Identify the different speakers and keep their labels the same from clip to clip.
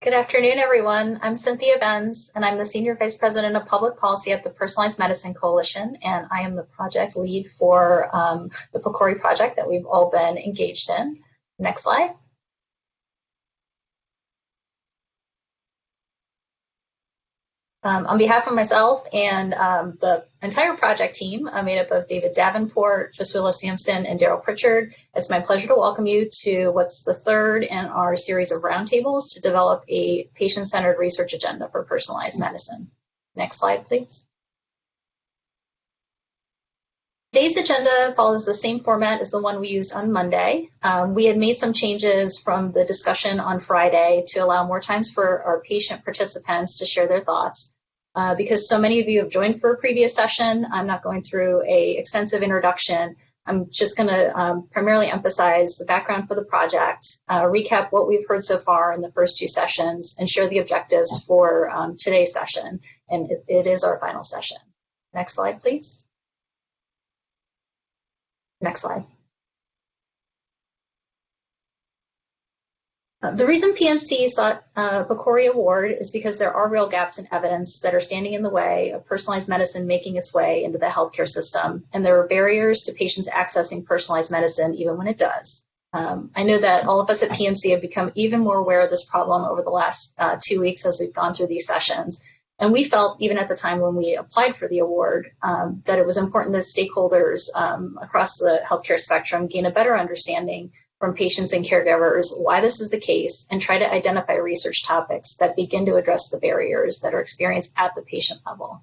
Speaker 1: Good afternoon, everyone. I'm Cynthia Benz, and I'm the Senior Vice President of Public Policy at the Personalized Medicine Coalition, and I am the project lead for the PCORI project that we've all been engaged in. Next slide. On behalf of myself and the entire project team, made up of David Davenport, Jaswilla Sampson, and Daryl Pritchard, it's my pleasure to welcome you to what's the third in our series of roundtables to develop a patient-centered research agenda for personalized medicine. Next slide, please. Today's agenda follows the same format as the one we used on Monday. We had made some changes from the discussion on Friday to allow more times for our patient participants to share their thoughts. Because so many of you have joined for a previous session, I'm not going through an extensive introduction. I'm just going to primarily emphasize the background for the project, recap what we've heard so far in the first two sessions, and share the objectives for today's session. And it is our final session. Next slide, please. Next slide. The reason PMC sought a PCORI award is because there are real gaps in evidence that are standing in the way of personalized medicine making its way into the healthcare system, and there are barriers to patients accessing personalized medicine even when it does. I know that all of us at PMC have become even more aware of this problem over the last 2 weeks as we've gone through these sessions, and we felt, even at the time when we applied for the award, that it was important that stakeholders across the healthcare spectrum gain a better understanding from patients and caregivers why this is the case, and try to identify research topics that begin to address the barriers that are experienced at the patient level.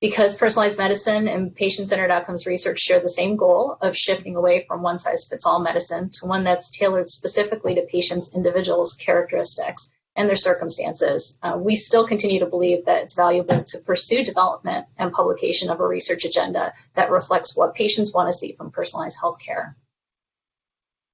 Speaker 1: Because personalized medicine and patient-centered outcomes research share the same goal of shifting away from one-size-fits-all medicine to one that's tailored specifically to patients' individuals' characteristics and their circumstances, we still continue to believe that it's valuable to pursue development and publication of a research agenda that reflects what patients want to see from personalized healthcare.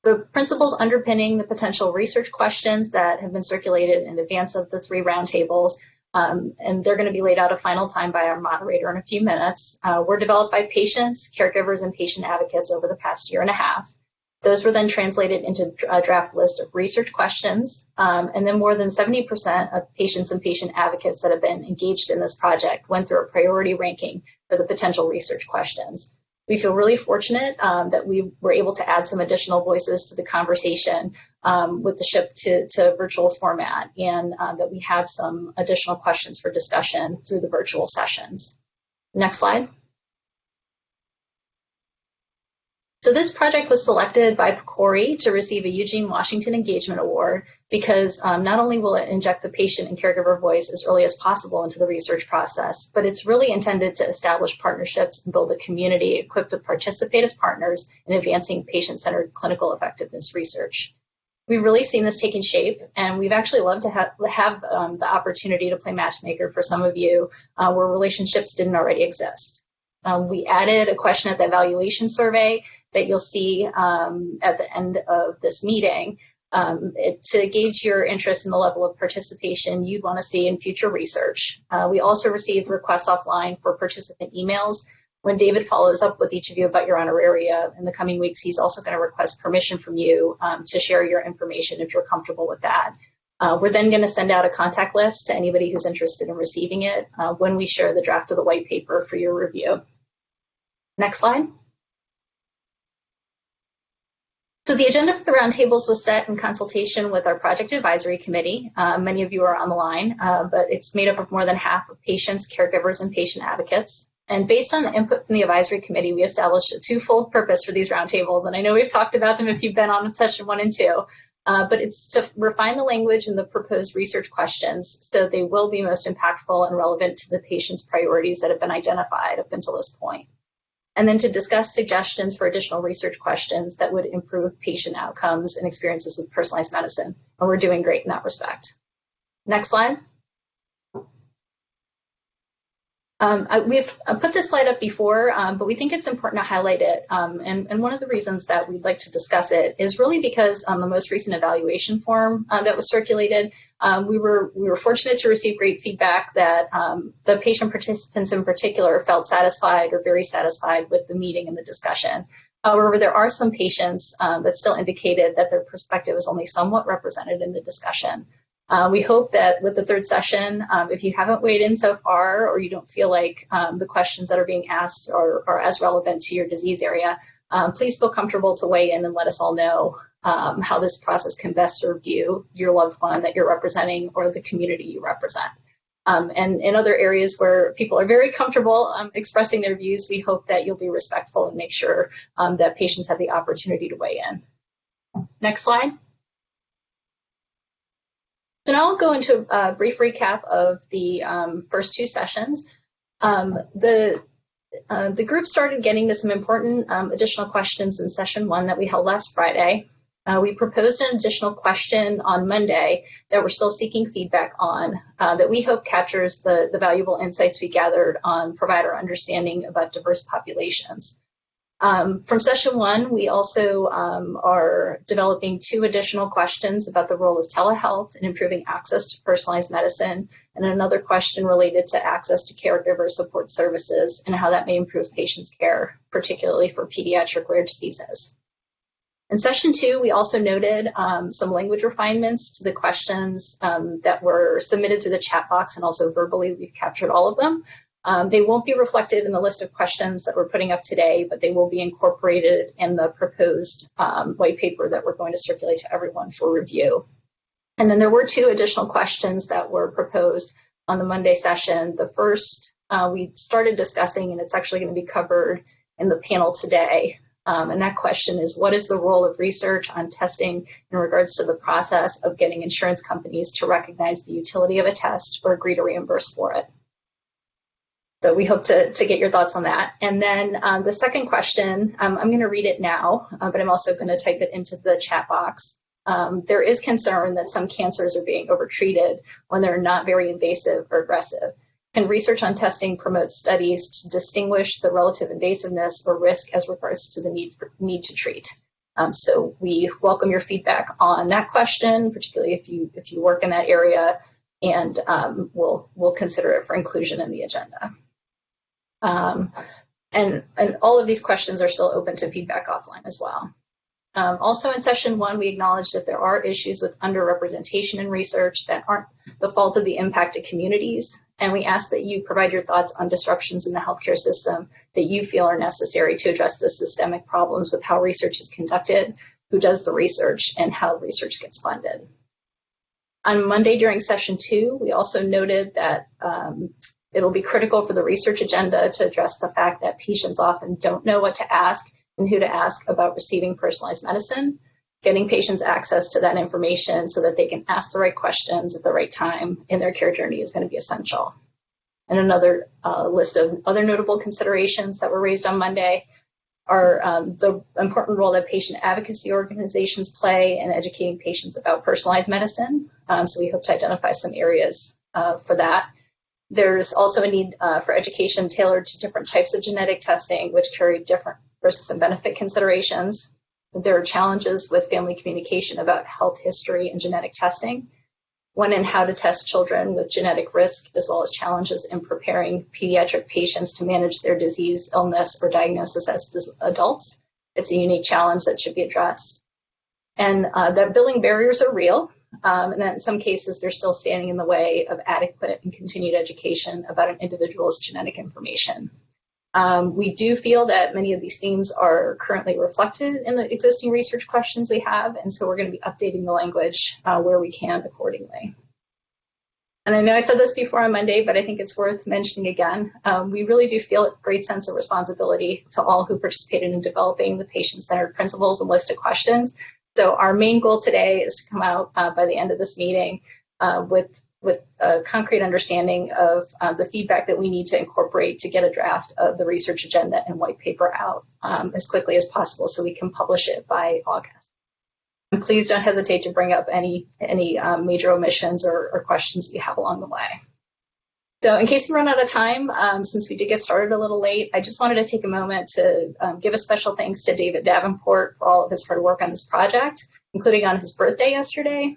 Speaker 1: The principles underpinning the potential research questions that have been circulated in advance of the 3 roundtables, and they're going to be laid out a final time by our moderator in a few minutes, were developed by patients, caregivers, and patient advocates over the past 1.5 years. Those were then translated into a draft list of research questions, and then more than 70% of patients and patient advocates that have been engaged in this project went through a priority ranking for the potential research questions. We feel really fortunate that we were able to add some additional voices to the conversation with the shift to virtual format, and that we have some additional questions for discussion through the virtual sessions. Next slide. So this project was selected by PCORI to receive a Eugene Washington Engagement Award because not only will it inject the patient and caregiver voice as early as possible into the research process, but it's really intended to establish partnerships and build a community equipped to participate as partners in advancing patient-centered clinical effectiveness research. We've really seen this taking shape, and we've actually loved to have the opportunity to play matchmaker for some of you where relationships didn't already exist. We added a question at the evaluation survey that you'll see at the end of this meeting to gauge your interest in the level of participation you'd want to see in future research. We also received requests offline for participant emails. When David follows up with each of you about your honoraria in the coming weeks, he's also going to request permission from you to share your information if you're comfortable with that. We're then going to send out a contact list to anybody who's interested in receiving it when we share the draft of the white paper for your review. Next slide. So the agenda for the roundtables was set in consultation with our project advisory committee. Many of you are on the line, but it's made up of more than half of patients, caregivers, and patient advocates. And based on the input from the advisory committee, we established a twofold purpose for these roundtables. And I know we've talked about them if you've been on session 1 and 2, but it's to refine the language in the proposed research questions so they will be most impactful and relevant to the patient's priorities that have been identified up until this point. And then to discuss suggestions for additional research questions that would improve patient outcomes and experiences with personalized medicine. And we're doing great in that respect. Next slide. We've put this slide up before, but we think it's important to highlight it. And one of the reasons that we'd like to discuss it is really because on the most recent evaluation form that was circulated, we were fortunate to receive great feedback that the patient participants in particular felt satisfied or very satisfied with the meeting and the discussion. However, there are some patients that still indicated that their perspective is only somewhat represented in the discussion. We hope that with the third session, if you haven't weighed in so far or you don't feel like the questions that are being asked are as relevant to your disease area, please feel comfortable to weigh in and let us all know how this process can best serve you, your loved one that you're representing, or the community you represent. And in other areas where people are very comfortable expressing their views, we hope that you'll be respectful and make sure that patients have the opportunity to weigh in. Next slide. So now I'll go into a brief recap of the first two sessions. The group started getting to some important additional questions in session one that we held last Friday. We proposed an additional question on Monday that we're still seeking feedback on that we hope captures the valuable insights we gathered on provider understanding about diverse populations. From session one, we also are developing two additional questions about the role of telehealth in improving access to personalized medicine, and another question related to access to caregiver support services and how that may improve patients' care, particularly for pediatric rare diseases. In session two, we also noted some language refinements to the questions that were submitted through the chat box, and also verbally we've captured all of them. They won't be reflected in the list of questions that we're putting up today, but they will be incorporated in the proposed white paper that we're going to circulate to everyone for review. And then there were two additional questions that were proposed on the Monday session. The first we started discussing, and it's actually going to be covered in the panel today. And that question is, what is the role of research on testing in regards to the process of getting insurance companies to recognize the utility of a test or agree to reimburse for it? So we hope to get your thoughts on that. And then the second question, I'm going to read it now, but I'm also going to type it into the chat box. There is concern that some cancers are being overtreated when they're not very invasive or aggressive. Can research on testing promote studies to distinguish the relative invasiveness or risk as regards to the need to treat? So we welcome your feedback on that question, particularly if you work in that area, and we'll consider it for inclusion in the agenda. And all of these questions are still open to feedback offline as well. Also in session one, we acknowledge that there are issues with underrepresentation in research that aren't the fault of the impacted communities. And we ask that you provide your thoughts on disruptions in the healthcare system that you feel are necessary to address the systemic problems with how research is conducted, who does the research, and how research gets funded. On Monday during session two, we also noted that it'll be critical for the research agenda to address the fact that patients often don't know what to ask and who to ask about receiving personalized medicine. Getting patients access to that information so that they can ask the right questions at the right time in their care journey is going to be essential. And another list of other notable considerations that were raised on Monday are the important role that patient advocacy organizations play in educating patients about personalized medicine. So we hope to identify some areas for that. There's also a need for education tailored to different types of genetic testing, which carry different risks and benefit considerations. There are challenges with family communication about health history and genetic testing, when and how to test children with genetic risk, as well as challenges in preparing pediatric patients to manage their disease, illness, or diagnosis as adults. It's a unique challenge that should be addressed. And that billing barriers are real, and that in some cases they're still standing in the way of adequate and continued education about an individual's genetic information. We do feel that many of these themes are currently reflected in the existing research questions we have, and so we're going to be updating the language where we can accordingly. And I know I said this before on Monday, but I think it's worth mentioning again. We really do feel a great sense of responsibility to all who participated in developing the patient-centered principles and list of questions. So our main goal today is to come out by the end of this meeting with a concrete understanding of the feedback that we need to incorporate to get a draft of the research agenda and white paper out as quickly as possible so we can publish it by August. And please don't hesitate to bring up any major omissions or questions you have along the way. So in case we run out of time, since we did get started a little late, I just wanted to take a moment to give a special thanks to David Davenport for all of his hard work on this project, including on his birthday yesterday.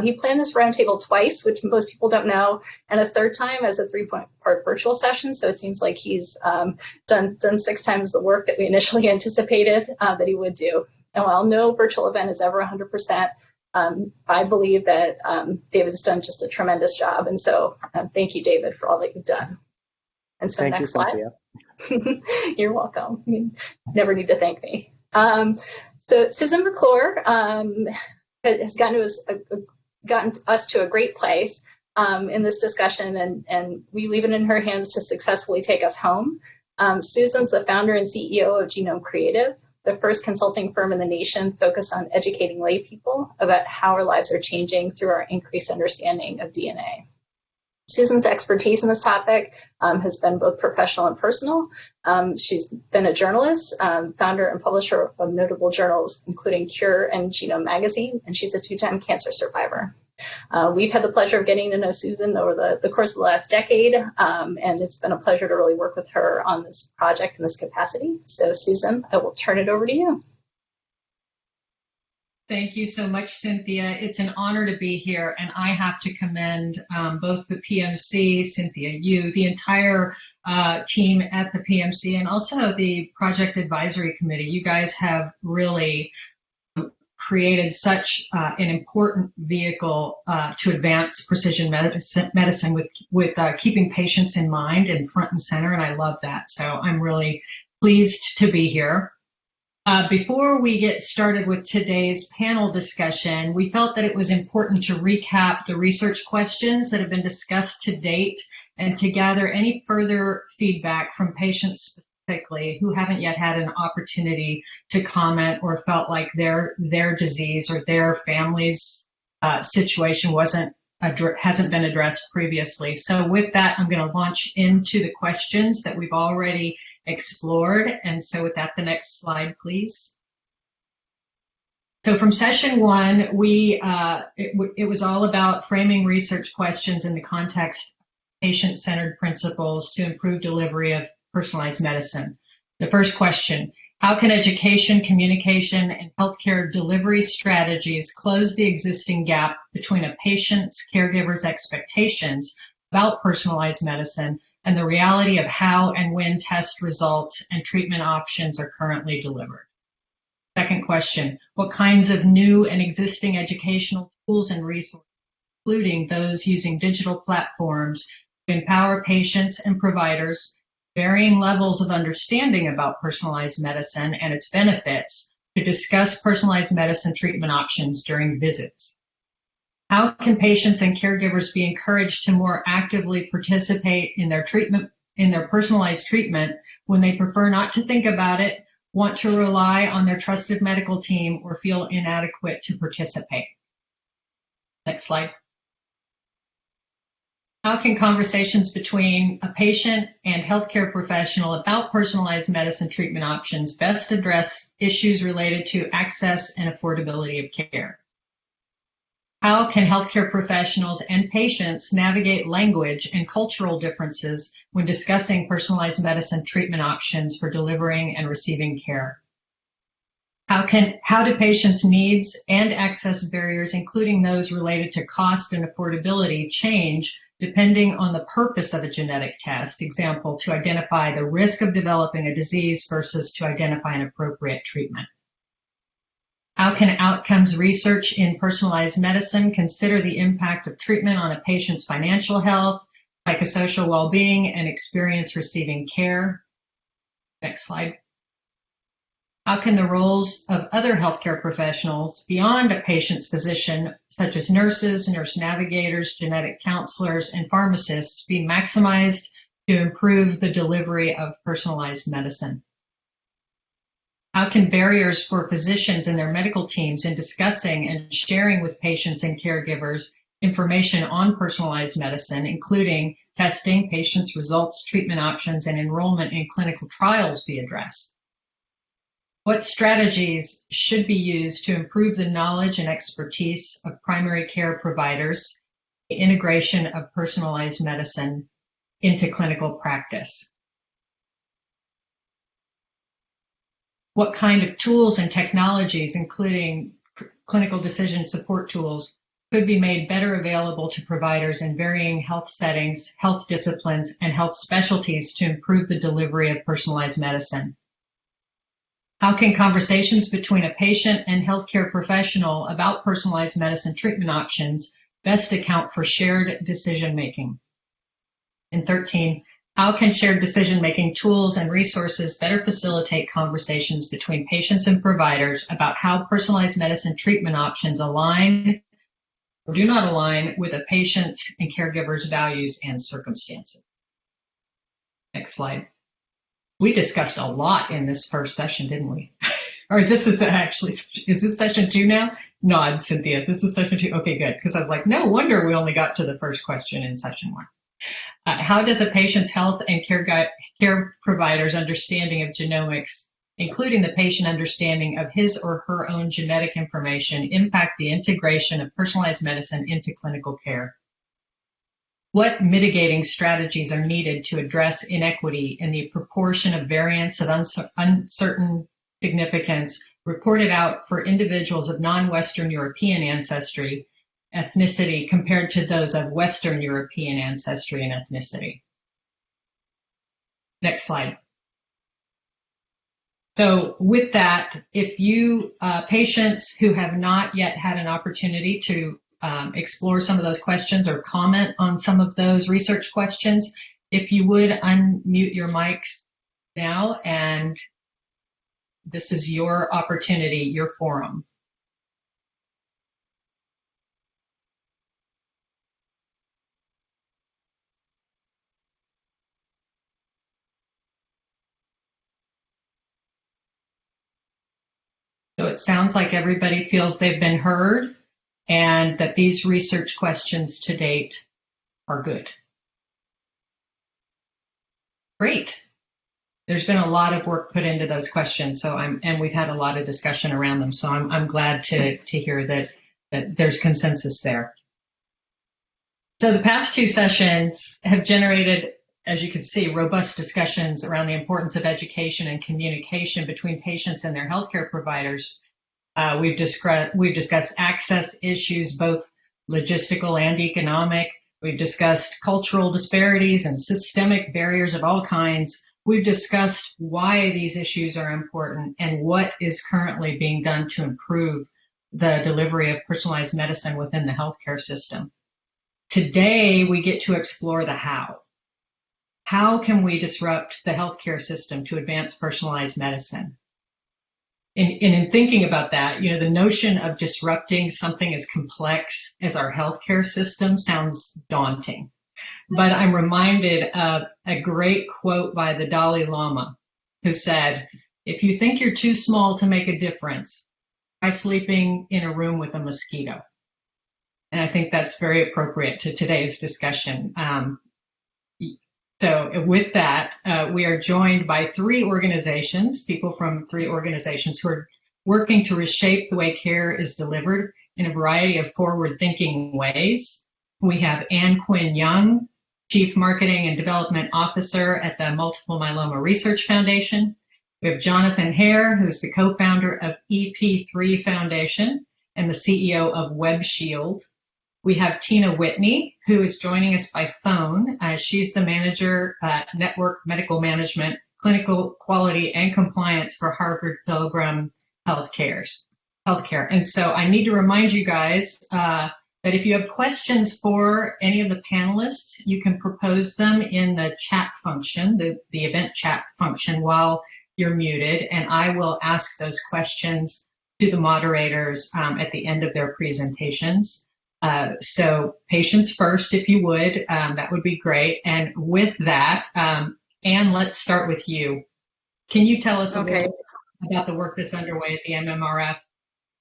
Speaker 1: He planned this roundtable twice, which most people don't know, and a third time as a 3-part virtual session. So it seems like he's done 6 times the work that we initially anticipated that he would do. And while no virtual event is ever 100%, I believe that David's done just a tremendous job. And so thank you, David, for all that you've done. And so
Speaker 2: thank
Speaker 1: next
Speaker 2: you,
Speaker 1: slide. You're welcome. You never need to thank me. So Susan McClure has gotten us to a great place in this discussion, and we leave it in her hands to successfully take us home. Susan's the founder and CEO of Genome Creative, the first consulting firm in the nation focused on educating lay people about how our lives are changing through our increased understanding of DNA. Susan's expertise in this topic has been both professional and personal. She's been a journalist, founder and publisher of notable journals, including Cure and Genome Magazine, and she's a two-time cancer survivor. We've had the pleasure of getting to know Susan over the course of the last decade, and it's been a pleasure to really work with her on this project in this capacity. So Susan, I will turn it over to you.
Speaker 3: Thank you so much, Cynthia. It's an honor to be here, and I have to commend both the PMC, Cynthia, you, the entire team at the PMC, and also the Project Advisory Committee. You guys have really created such an important vehicle to advance precision medicine with keeping patients in mind and front and center, and I love that. So I'm really pleased to be here. Before we get started with today's panel discussion, we felt that it was important to recap the research questions that have been discussed to date and to gather any further feedback from patients specifically who haven't yet had an opportunity to comment or felt like their disease or their family's situation hasn't been addressed previously. So with that, I'm going to launch into the questions that we've already explored. And so with that, the next slide, please. So from session one, it was all about framing research questions in the context of patient-centered principles to improve delivery of personalized medicine. The first question: how can education, communication, and healthcare delivery strategies close the existing gap between a patient's caregiver's expectations about personalized medicine and the reality of how and when test results and treatment options are currently delivered? Second question: what kinds of new and existing educational tools and resources, including those using digital platforms, to empower patients and providers varying levels of understanding about personalized medicine and its benefits to discuss personalized medicine treatment options during visits? How can patients and caregivers be encouraged to more actively participate in their personalized treatment when they prefer not to think about it, want to rely on their trusted medical team, or feel inadequate to participate? Next slide. How can conversations between a patient and healthcare professional about personalized medicine treatment options best address issues related to access and affordability of care? How can healthcare professionals and patients navigate language and cultural differences when discussing personalized medicine treatment options for delivering and receiving care? How do patients' needs and access barriers, including those related to cost and affordability, change depending on the purpose of a genetic test? Example, to identify the risk of developing a disease versus to identify an appropriate treatment. How can outcomes research in personalized medicine consider the impact of treatment on a patient's financial health, psychosocial well-being, and experience receiving care? Next slide. How can the roles of other healthcare professionals beyond a patient's physician, such as nurses, nurse navigators, genetic counselors, and pharmacists, be maximized to improve the delivery of personalized medicine? How can barriers for physicians and their medical teams in discussing and sharing with patients and caregivers information on personalized medicine, including testing, patients' results, treatment options, and enrollment in clinical trials, be addressed? What strategies should be used to improve the knowledge and expertise of primary care providers, the integration of personalized medicine into clinical practice? What kind of tools and technologies, including clinical decision support tools, could be made better available to providers in varying health settings, health disciplines, and health specialties to improve the delivery of personalized medicine? How can conversations between a patient and healthcare professional about personalized medicine treatment options best account for shared decision-making? And 13, how can shared decision-making tools and resources better facilitate conversations between patients and providers about how personalized medicine treatment options align or do not align with a patient and caregiver's values and circumstances? Next slide. We discussed a lot in this first session, didn't we? Or this is actually, is this session 2 now? Nod, Cynthia, this is session 2. Okay, good, because I was like, no wonder we only got to the first question in session 1. How does a patient's health and care provider's understanding of genomics, including the patient understanding of his or her own genetic information, impact the integration of personalized medicine into clinical care? What mitigating strategies are needed to address inequity in the proportion of variants of uncertain significance reported out for individuals of non-Western European ancestry, ethnicity compared to those of Western European ancestry and ethnicity? Next slide. So with that, if you patients who have not yet had an opportunity to explore some of those questions or comment on some of those research questions, if you would unmute your mics now, and this is your opportunity, your forum. So it sounds like everybody feels they've been heard and that these research questions to date are good. Great. There's been a lot of work put into those questions, and we've had a lot of discussion around them. So I'm glad to hear that there's consensus there. So the past 2 sessions have generated, as you can see, robust discussions around the importance of education and communication between patients and their healthcare providers. We've discussed access issues, both logistical and economic. We've discussed cultural disparities and systemic barriers of all kinds. We've discussed why these issues are important and what is currently being done to improve the delivery of personalized medicine within the healthcare system. Today, we get to explore the how. How can we disrupt the healthcare system to advance personalized medicine? And in thinking about that, the notion of disrupting something as complex as our healthcare system sounds daunting. But I'm reminded of a great quote by the Dalai Lama, who said, "If you think you're too small to make a difference, try sleeping in a room with a mosquito." And I think that's very appropriate to today's discussion. So with that, we are joined by 3 organizations, people from 3 organizations who are working to reshape the way care is delivered in a variety of forward-thinking ways. We have Ann Quinn Young, Chief Marketing and Development Officer at the Multiple Myeloma Research Foundation. We have Jonathan Hare, who's the co-founder of EP3 Foundation and the CEO of WebShield. We have Tina Whitney, who is joining us by phone. She's the manager at Network Medical Management, Clinical Quality and Compliance for Harvard Pilgrim Healthcare. And so I need to remind you guys that if you have questions for any of the panelists, you can propose them in the chat function, the event chat function, while you're muted, and I will ask those questions to the moderators at the end of their presentations. So patients first, if you would, that would be great. And with that, Anne, let's start with you. Can you tell us a little bit about the work that's underway at the MMRF?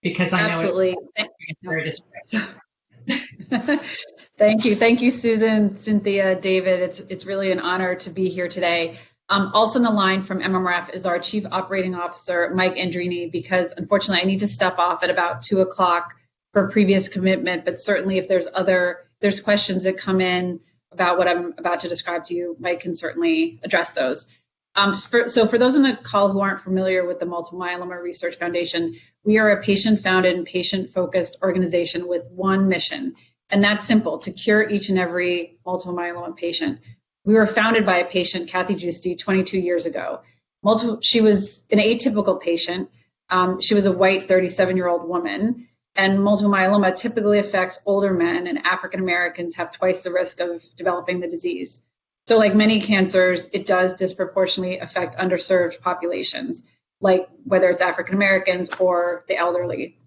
Speaker 3: Because I know
Speaker 2: absolutely.
Speaker 3: It's very distracting.
Speaker 2: Thank you, Susan, Cynthia, David. It's really an honor to be here today. Also on the line from MMRF is our Chief Operating Officer, Mike Andrini, because unfortunately I need to step off at about 2 o'clock for a previous commitment, but certainly if there's questions that come in about what I'm about to describe to you, Mike can certainly address those. So for those on the call who aren't familiar with the Multiple Myeloma Research Foundation, we are a patient-founded and patient-focused organization with one mission, and that's simple: to cure each and every multiple myeloma patient. We were founded by a patient, Kathy Giusti, 22 years ago. She was an atypical patient. She was a white 37-year-old woman, and multiple myeloma typically affects older men, and African Americans have twice the risk of developing the disease. So like many cancers, it does disproportionately affect underserved populations, like whether it's African Americans or the elderly.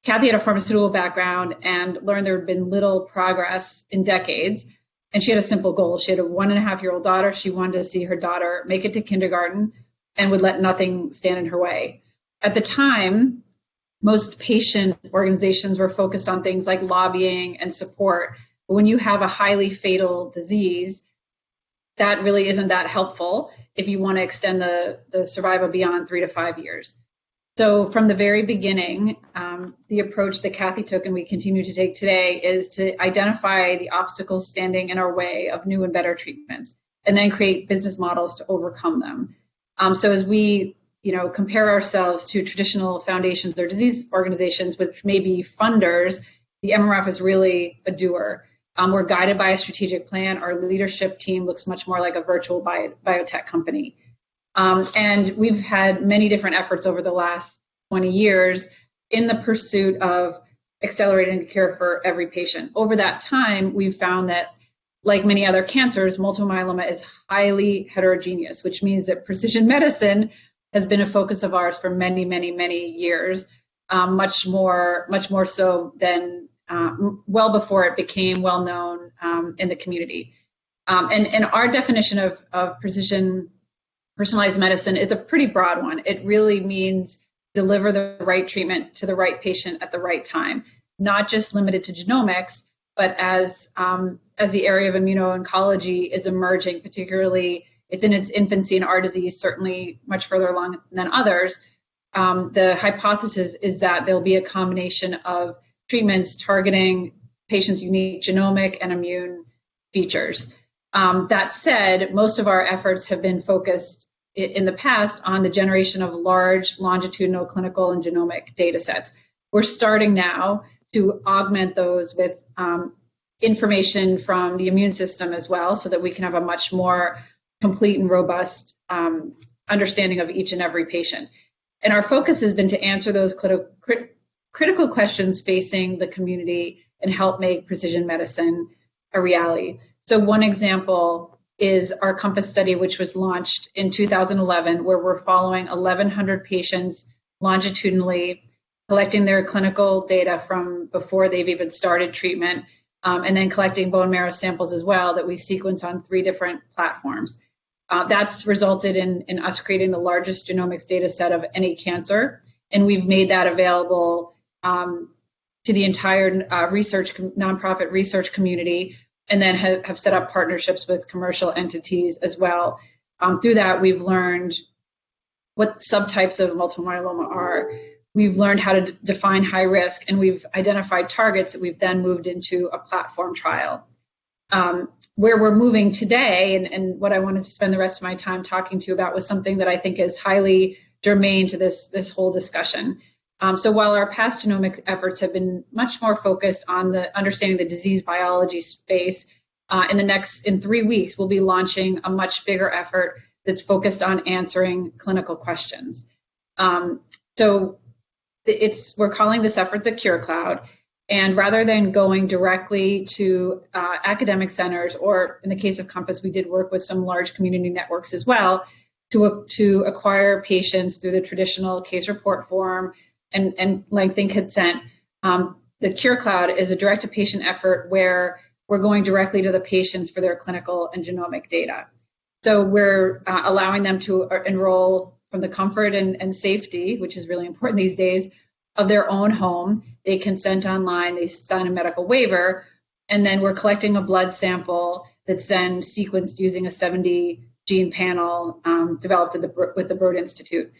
Speaker 2: Kathy had a pharmaceutical background and learned there had been little progress in decades. And she had a simple goal. She had a 1.5-year-old daughter. She wanted to see her daughter make it to kindergarten and would let nothing stand in her way. At the time, most patient organizations were focused on things like lobbying and support. But when you have a highly fatal disease, that really isn't that helpful if you want to extend the survival beyond 3 to 5 years. So from the very beginning, the approach that Kathy took and we continue to take today is to identify the obstacles standing in our way of new and better treatments, and then create business models to overcome them. So as we compare ourselves to traditional foundations or disease organizations, which may be funders, the MRF is really a doer. We're guided by a strategic plan. Our leadership team looks much more like a virtual biotech company. And we've had many different efforts over the last 20 years in the pursuit of accelerating the cure for every patient. Over that time, we've found that, like many other cancers, multiple myeloma is highly heterogeneous, which means that precision medicine has been a focus of ours for many, many, many years, much more so than well before it became well known in the community. And our definition of personalized medicine is a pretty broad one. It really means deliver the right treatment to the right patient at the right time, not just limited to genomics, but as the area of immuno-oncology is emerging, particularly it's in its infancy in our disease, certainly much further along than others. The hypothesis is that there'll be a combination of treatments targeting patients' unique genomic and immune features. That said, most of our efforts have been focused in the past on the generation of large longitudinal clinical and genomic data sets. We're starting now to augment those with information from the immune system as well, so that we can have a much more complete and robust understanding of each and every patient. And our focus has been to answer those critical questions facing the community and help make precision medicine a reality. So one example is our COMPASS study, which was launched in 2011, where we're following 1,100 patients longitudinally, collecting their clinical data from before they've even started treatment, and then collecting bone marrow samples as well that we sequence on 3 different platforms. That's resulted in us creating the largest genomics data set of any cancer, and we've made that available to the entire nonprofit research community, and then have set up partnerships with commercial entities as well. Through that, we've learned what subtypes of multiple myeloma are. We've learned how to define high risk, and we've identified targets that we've then moved into a platform trial. Where we're moving today, and what I wanted to spend the rest of my time talking to you about, was something that I think is highly germane to this whole discussion. So while our past genomic efforts have been much more focused on the understanding the disease biology space, in 3 weeks, we'll be launching a much bigger effort that's focused on answering clinical questions. So we're calling this effort the Cure Cloud. And rather than going directly to academic centers, or in the case of COMPASS, we did work with some large community networks as well, to acquire patients through the traditional case report form and lengthy consent. The Cure Cloud is a direct-to-patient effort where we're going directly to the patients for their clinical and genomic data. So we're allowing them to enroll from the comfort and safety, which is really important these days, of their own home. They consent online, they sign a medical waiver, and then we're collecting a blood sample that's then sequenced using a 70-gene panel developed with the Broad Institute.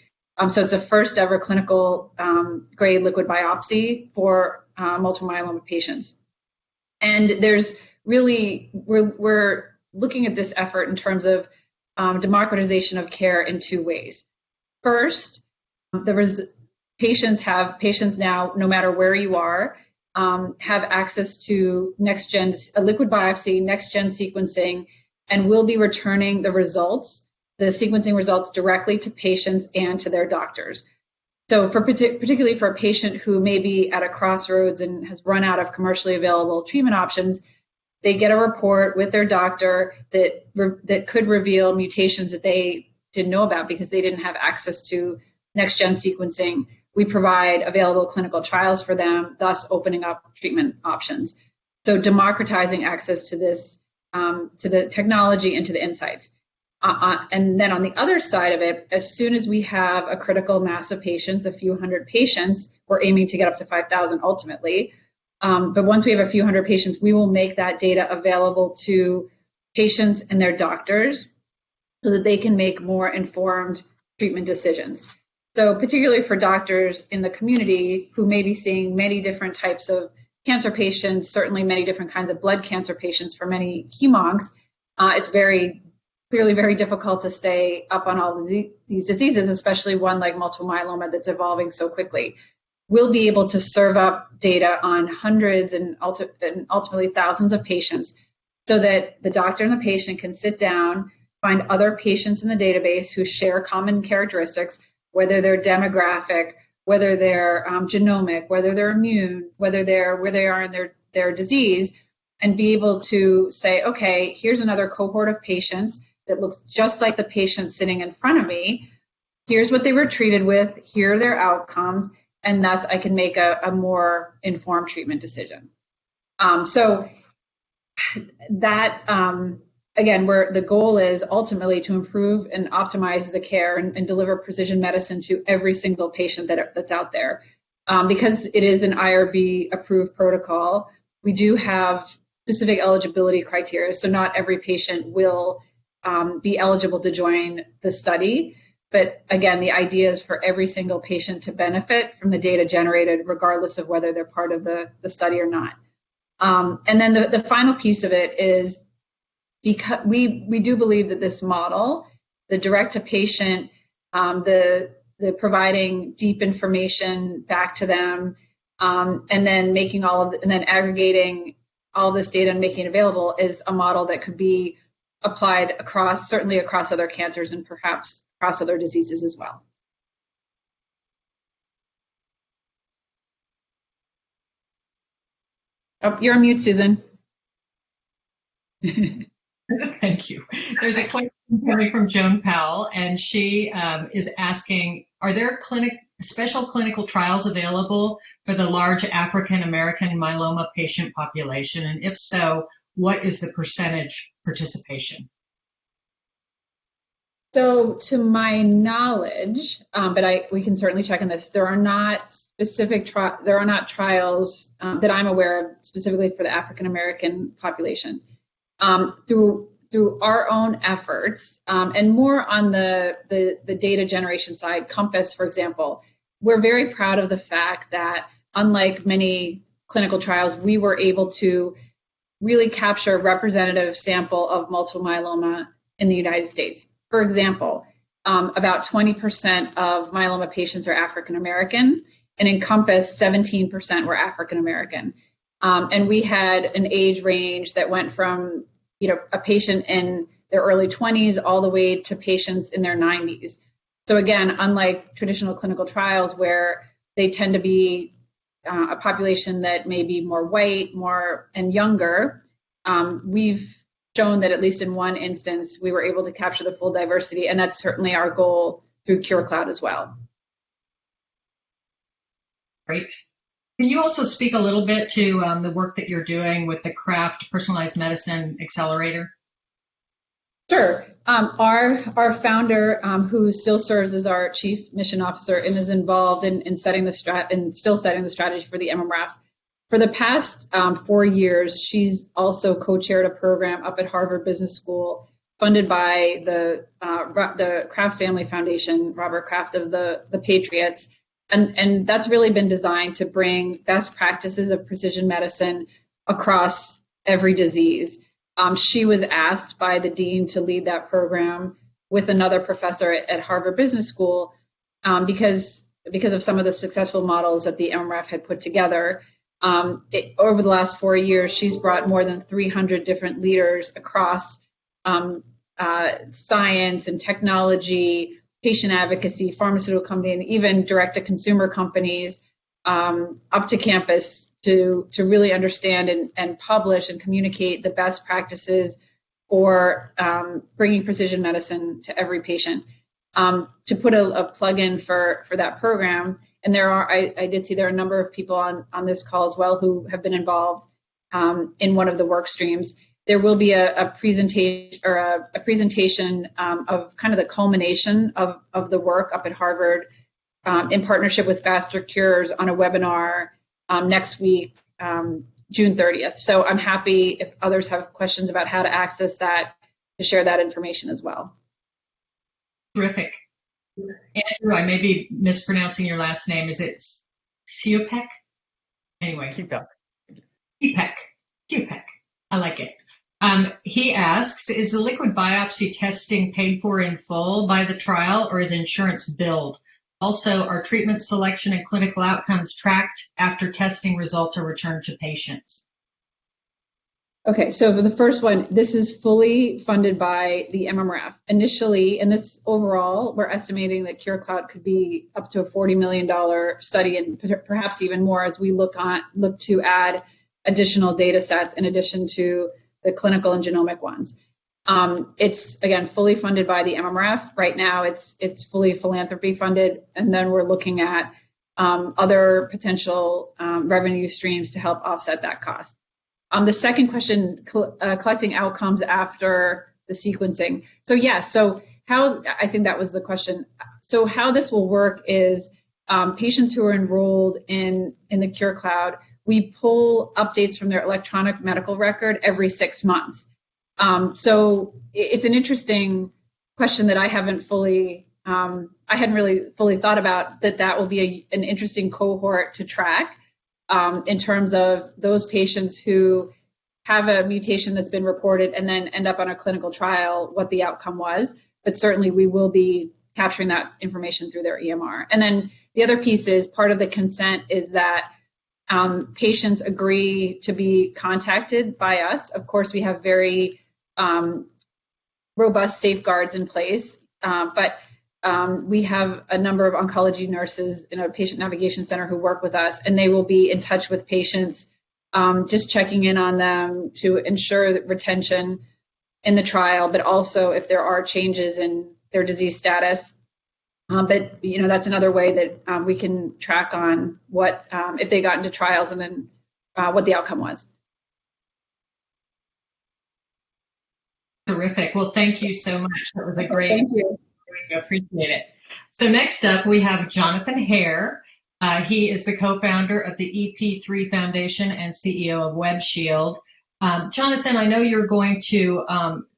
Speaker 2: So it's a first ever clinical grade liquid biopsy for multiple myeloma patients. And there's really, we're looking at this effort in terms of democratization of care in 2 ways. First, patients now, no matter where you are, have access to a liquid biopsy, next-gen sequencing, and we'll be returning the results the sequencing results directly to patients and to their doctors. So particularly for a patient who may be at a crossroads and has run out of commercially available treatment options, they get a report with their doctor that could reveal mutations that they didn't know about because they didn't have access to next-gen sequencing. We provide available clinical trials for them, thus opening up treatment options. So democratizing access to this, to the technology and to the insights. And then on the other side of it, as soon as we have a critical mass of patients, a few hundred patients, we're aiming to get up to 5,000 ultimately. But once we have a few hundred patients, we will make that data available to patients and their doctors so that they can make more informed treatment decisions. So particularly for doctors in the community who may be seeing many different types of cancer patients, certainly many different kinds of blood cancer patients for many hemoncs, it's clearly very difficult to stay up on all of these diseases, especially one like multiple myeloma that's evolving so quickly. We'll be able to serve up data on hundreds and ultimately thousands of patients so that the doctor and the patient can sit down, find other patients in the database who share common characteristics, whether they're demographic, whether they're genomic, whether they're immune, where they are in their disease, and be able to say, okay, here's another cohort of patients that looks just like the patient sitting in front of me. Here's what they were treated with. Here are their outcomes. And thus I can make a more informed treatment decision. So that, again, the goal is ultimately to improve and optimize the care and deliver precision medicine to every single patient that's out there. Because it is an IRB approved protocol, we do have specific eligibility criteria. So not every patient will be eligible to join the study. But again, the idea is for every single patient to benefit from the data generated, regardless of whether they're part of the study or not. And then the final piece of it is, because we do believe that this model, the direct to patient, the providing deep information back to them, and then making and then aggregating all this data and making it available, is a model that could be applied certainly across other cancers and perhaps across other diseases as well. Oh, you're on mute, Susan.
Speaker 3: Thank you. There's a question coming from Joan Powell, and she is asking, are there special clinical trials available for the large African American myeloma patient population? And if so, what is the percentage participation?
Speaker 2: So to my knowledge, but we can certainly check on this, there are not trials that I'm aware of specifically for the African American population. Through our own efforts, and more on the data generation side, Compass, for example, we're very proud of the fact that, unlike many clinical trials, we were able to really capture a representative sample of multiple myeloma in the United States. For example, about 20% of myeloma patients are African American, and in Compass, 17% were African American. And we had an age range that went from a patient in their early 20s all the way to patients in their 90s. So again, unlike traditional clinical trials where they tend to be a population that may be more white, and younger, we've shown that at least in one instance, we were able to capture the full diversity, and that's certainly our goal through CureCloud as well.
Speaker 3: Great. Can you also speak a little bit to the work that you're doing with the CRAFT Personalized Medicine Accelerator?
Speaker 2: Sure. Our founder, who still serves as our chief mission officer and is involved in setting still setting the strategy for the MMRAF. For the past 4 years, she's also co-chaired a program up at Harvard Business School, funded by the Kraft Family Foundation, Robert Kraft of the Patriots. And that's really been designed to bring best practices of precision medicine across every disease. She was asked by the dean to lead that program with another professor at Harvard Business School because of some of the successful models that the MRAF had put together. Over the last 4 years, she's brought more than 300 different leaders across science and technology, patient advocacy, pharmaceutical company, and even direct-to-consumer companies up to campus to really understand and publish and communicate the best practices for bringing precision medicine to every patient. To put a plug in for that program, and I did see there are a number of people on this call as well who have been involved in one of the work streams. There will be a presentation of kind of the culmination of the work up at Harvard in partnership with Faster Cures on a webinar next week, June 30th. So I'm happy if others have questions about how to access that, to share that information as well.
Speaker 3: Terrific. Andrew, I may be mispronouncing your last name. Is it Siopek? Anyway. Kipek. I like it. He asks, is the liquid biopsy testing paid for in full by the trial, or is insurance billed? Also, are treatment selection and clinical outcomes tracked after testing results are returned to patients?
Speaker 2: Okay, so for the first one, this is fully funded by the MMRF. Initially, in this overall, we're estimating that CureCloud could be up to a $40 million study, and perhaps even more as we look to add additional data sets in addition to the clinical and genomic ones. It's, again, fully funded by the MMRF. Right now, it's fully philanthropy funded, and then we're looking at other potential revenue streams to help offset that cost. The second question, collecting outcomes after the sequencing. So yes, so how, I think that was the question. So how this will work is patients who are enrolled in the CureCloud, we pull updates from their electronic medical record every 6 months. So it's an interesting question that I hadn't really fully thought about, that will be an interesting cohort to track in terms of those patients who have a mutation that's been reported and then end up on a clinical trial, what the outcome was. But certainly we will be capturing that information through their EMR. And then the other piece is, part of the consent is that patients agree to be contacted by us. Of course, we have very robust safeguards in place, but we have a number of oncology nurses in a patient navigation center who work with us, and they will be in touch with patients, just checking in on them to ensure that retention in the trial, but also if there are changes in their disease status. But that's another way that we can track on what if they got into trials and then what the outcome was.
Speaker 3: Terrific. Well, thank you so much. That was a great.
Speaker 2: Thank you.
Speaker 3: I appreciate it. So next up, we have Jonathan Hare. He is the co-founder of the EP3 Foundation and CEO of WebShield. Jonathan, I know you're going to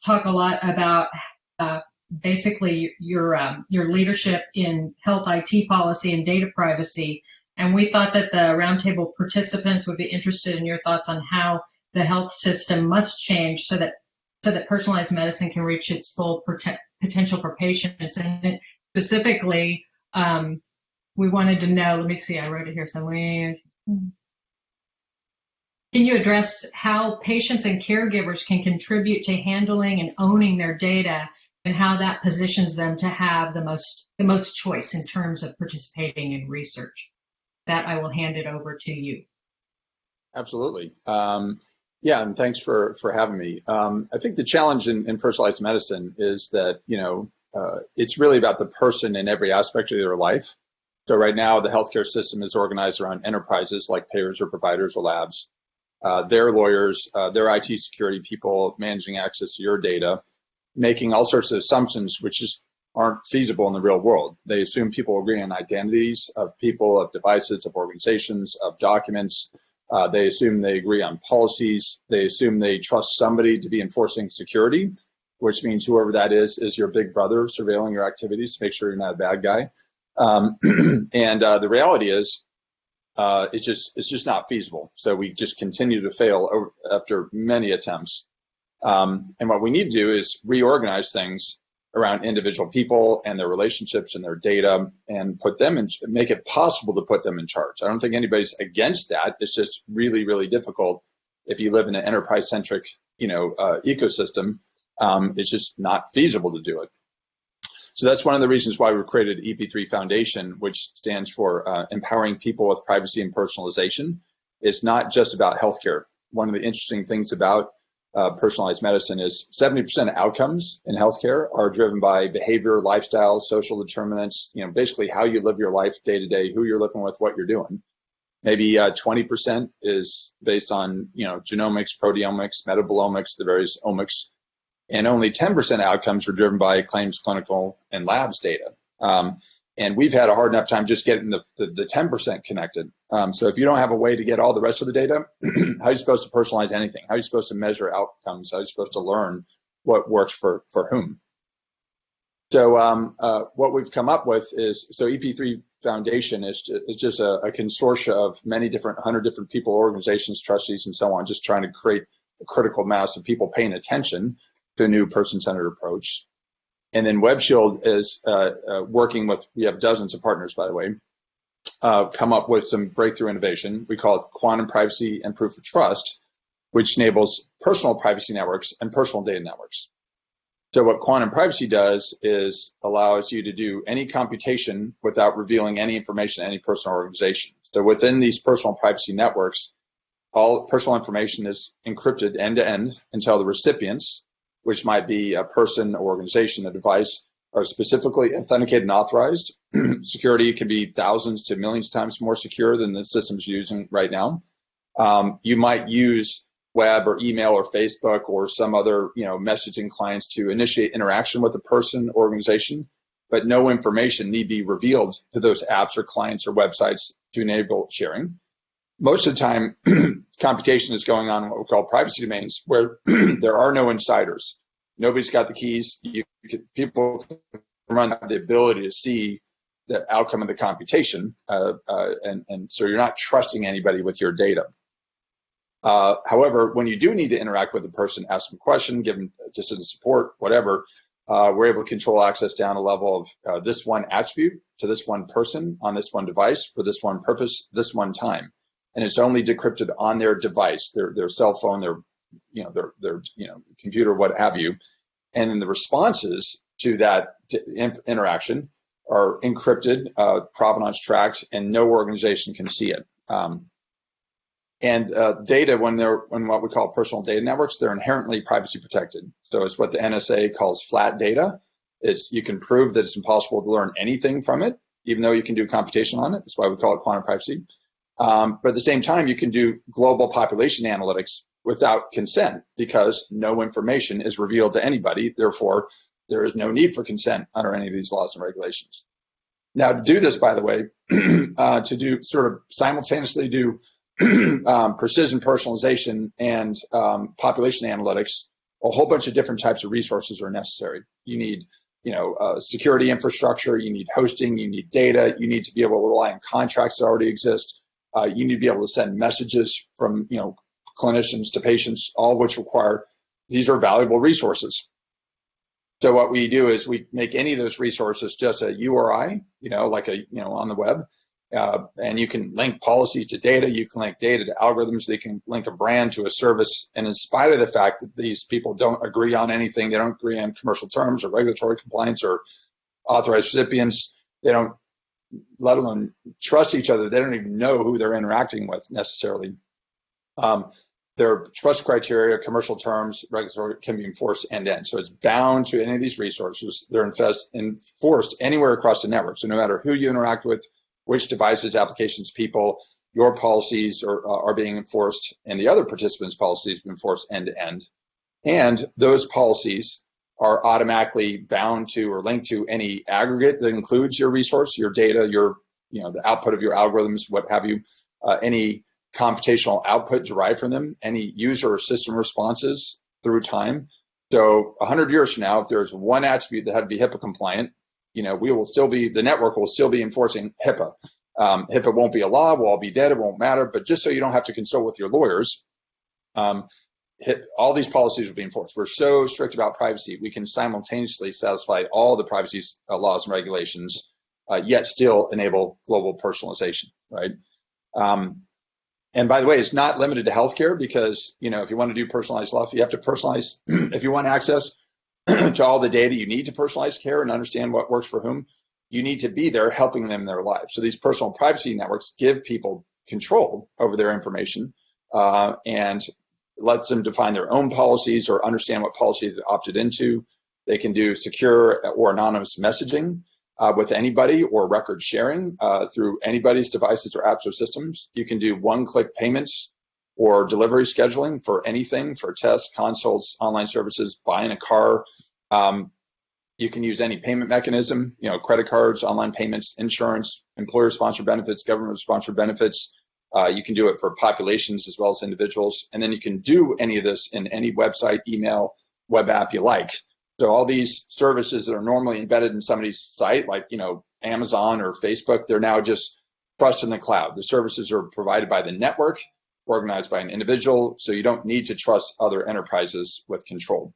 Speaker 3: talk a lot about basically your leadership in health IT policy and data privacy. And we thought that the Roundtable participants would be interested in your thoughts on how the health system must change so that personalized medicine can reach its full potential for patients. And specifically, we wanted to know, let me see, I wrote it here somewhere. Can you address how patients and caregivers can contribute to handling and owning their data, and how that positions them to have the most choice in terms of participating in research? That I will hand it over to you.
Speaker 4: Absolutely. Yeah, and thanks for having me. I think the challenge in personalized medicine is that, it's really about the person in every aspect of their life. So right now, the healthcare system is organized around enterprises like payers or providers or labs, their lawyers, their IT security people managing access to your data, making all sorts of assumptions which just aren't feasible in the real world. They assume people agree on identities of people, of devices, of organizations, of documents. They assume they agree on policies. They assume they trust somebody to be enforcing security, which means whoever that is your big brother surveilling your activities to make sure you're not a bad guy. And the reality is, it's just not feasible. So we just continue to fail after many attempts. And what we need to do is reorganize things around individual people and their relationships and their data, and put them in, make it possible to put them in charge. I don't think anybody's against that. It's just really, really difficult if you live in an enterprise-centric, ecosystem It's just not feasible to do it. So that's one of the reasons why we created EP3 Foundation, which stands for Empowering People with Privacy and Personalization. It's not just about healthcare. One of the interesting things about personalized medicine is 70% of outcomes in healthcare are driven by behavior, lifestyle, social determinants, basically how you live your life day to day, who you're living with, what you're doing. Maybe 20% is based on, genomics, proteomics, metabolomics, the various omics, and only 10% outcomes are driven by claims, clinical, and labs data. And we've had a hard enough time just getting the 10% connected. So if you don't have a way to get all the rest of the data, how are you supposed to personalize anything? How are you supposed to measure outcomes? How are you supposed to learn what works for whom? So what we've come up with is, so EP3 Foundation is just a consortia of many different, 100 different people, organizations, trustees, and so on, just trying to create a critical mass of people paying attention to a new person-centered approach. And then WebShield is working with, we have dozens of partners, by the way, come up with some breakthrough innovation. We call it quantum privacy and proof of trust, which enables personal privacy networks and personal data networks. So what quantum privacy does is allows you to do any computation without revealing any information to any person or organization. So within these personal privacy networks, all personal information is encrypted end-to-end until the recipients, which might be a person, organization, a device, are specifically authenticated and authorized. Security can be thousands to millions of times more secure than the systems you're using right now. You might use web or email or Facebook or some other messaging clients to initiate interaction with a person, organization, but no information need be revealed to those apps or clients or websites to enable sharing. Most of the time, computation is going on in what we call privacy domains, where there are no insiders. Nobody's got the keys. People run the ability to see the outcome of the computation, and so you're not trusting anybody with your data. However, when you do need to interact with a person, ask them a question, give them decision support, whatever, we're able to control access down a level of this one attribute to this one person on this one device for this one purpose, this one time. And it's only decrypted on their device, their cell phone, their computer, what have you. And then the responses to that interaction are encrypted, provenance tracked, and no organization can see it. And data, when they're in what we call personal data networks, they're inherently privacy protected. So it's what the NSA calls flat data. You can prove that it's impossible to learn anything from it, even though you can do computation on it. That's why we call it quantum privacy. But at the same time, you can do global population analytics without consent because no information is revealed to anybody. Therefore, there is no need for consent under any of these laws and regulations. Now, to do this, by the way, to do sort of simultaneously do precision personalization and population analytics, a whole bunch of different types of resources are necessary. You need, security infrastructure, you need hosting, you need data, you need to be able to rely on contracts that already exist. You need to be able to send messages from, clinicians to patients, all of which require, these are valuable resources. So what we do is we make any of those resources just a URI, like on the web. And you can link policies to data, you can link data to algorithms, they can link a brand to a service. And in spite of the fact that these people don't agree on anything, they don't agree on commercial terms or regulatory compliance or authorized recipients, they don't, let alone trust each other, they don't even know who they're interacting with necessarily. Their trust criteria, commercial terms, regulatory can be enforced end-to-end. So it's bound to any of these resources. They're enforced anywhere across the network. So no matter who you interact with, which devices, applications, people, your policies are being enforced, and the other participants' policies are enforced end-to-end. And those policies are automatically bound to or linked to any aggregate that includes your resource, your data, the output of your algorithms, what have you, any computational output derived from them, any user or system responses through time. So 100 years from now, if there's one attribute that had to be HIPAA compliant, the network will still be enforcing HIPAA. HIPAA won't be a law, we'll all be dead, it won't matter, but just so you don't have to consult with your lawyers, all these policies will be enforced. We're so strict about privacy, we can simultaneously satisfy all the privacy laws and regulations, yet still enable global personalization, right? And by the way, it's not limited to healthcare because, if you want to do personalized love, you have to personalize, if you want access, to all the data you need to personalize care and understand what works for whom, you need to be there helping them in their lives. So these personal privacy networks give people control over their information and lets them define their own policies or understand what policies they opted into. They can do secure or anonymous messaging with anybody or record sharing through anybody's devices or apps or systems. You can do one-click payments or delivery scheduling for anything, for tests, consults, online services, buying a car. You can use any payment mechanism, credit cards, online payments, insurance, employer-sponsored benefits, government-sponsored benefits. You can do it for populations as well as individuals. And then you can do any of this in any website, email, web app you like. So all these services that are normally embedded in somebody's site, like, Amazon or Facebook, they're now just trust in the cloud. The services are provided by the network, organized by an individual, so you don't need to trust other enterprises with control.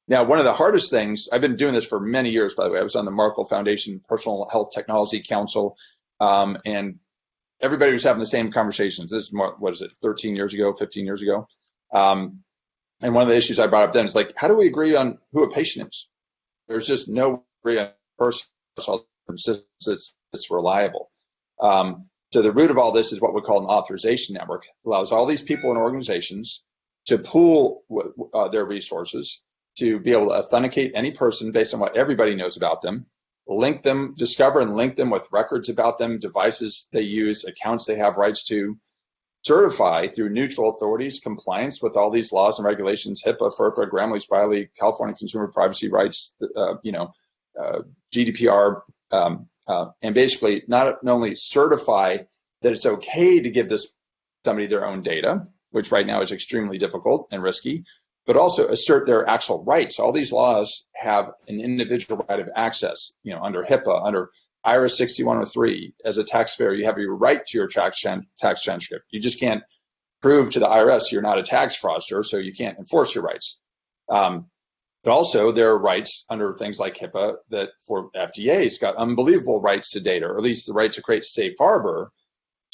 Speaker 4: Now, one of the hardest things, I've been doing this for many years, by the way. I was on the Markle Foundation Personal Health Technology Council, and everybody was having the same conversations. This is, 13 years ago, 15 years ago. And one of the issues I brought up then is like, how do we agree on who a patient is? There's just no agree on person. It's reliable. So the root of all this is what we call an authorization network. It allows all these people and organizations to pool their resources to be able to authenticate any person based on what everybody knows about them, link them, discover and link them with records about them, devices they use, accounts they have rights to, certify through neutral authorities compliance with all these laws and regulations, HIPAA, FERPA, Gramm-Leach-Bliley, California Consumer Privacy Rights, GDPR, and basically not only certify that it's okay to give somebody their own data, which right now is extremely difficult and risky, but also assert their actual rights. All these laws have an individual right of access, under HIPAA, under IRS 6103. As a taxpayer, you have your right to your tax transcript. You just can't prove to the IRS you're not a tax fraudster, so you can't enforce your rights. But also there are rights under things like HIPAA that for FDA's got unbelievable rights to data, or at least the right to create safe harbor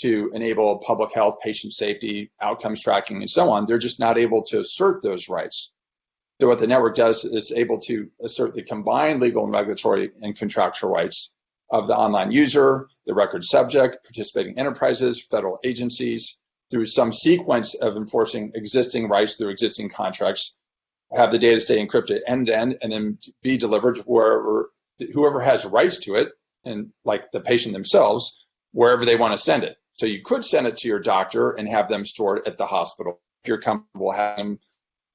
Speaker 4: to enable public health, patient safety, outcomes tracking, and so on. They're just not able to assert those rights. So what the network does is able to assert the combined legal and regulatory and contractual rights of the online user, the record subject, participating enterprises, federal agencies, through some sequence of enforcing existing rights through existing contracts, have the data stay encrypted end to end, and then be delivered to whoever has rights to it, and like the patient themselves, wherever they want to send it. So you could send it to your doctor and have them stored at the hospital if you're comfortable having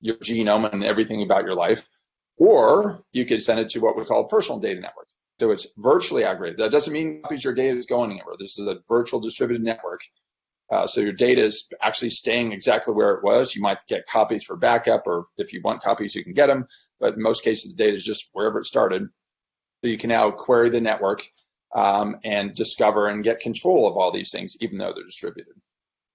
Speaker 4: your genome and everything about your life, or you could send it to what we call a personal data network. So it's virtually aggregated. That doesn't mean copies of your data is going anywhere. This is a virtual distributed network. So your data is actually staying exactly where it was. You might get copies for backup, or if you want copies, you can get them. But in most cases, the data is just wherever it started. So you can now query the network and discover and get control of all these things, even though they're distributed.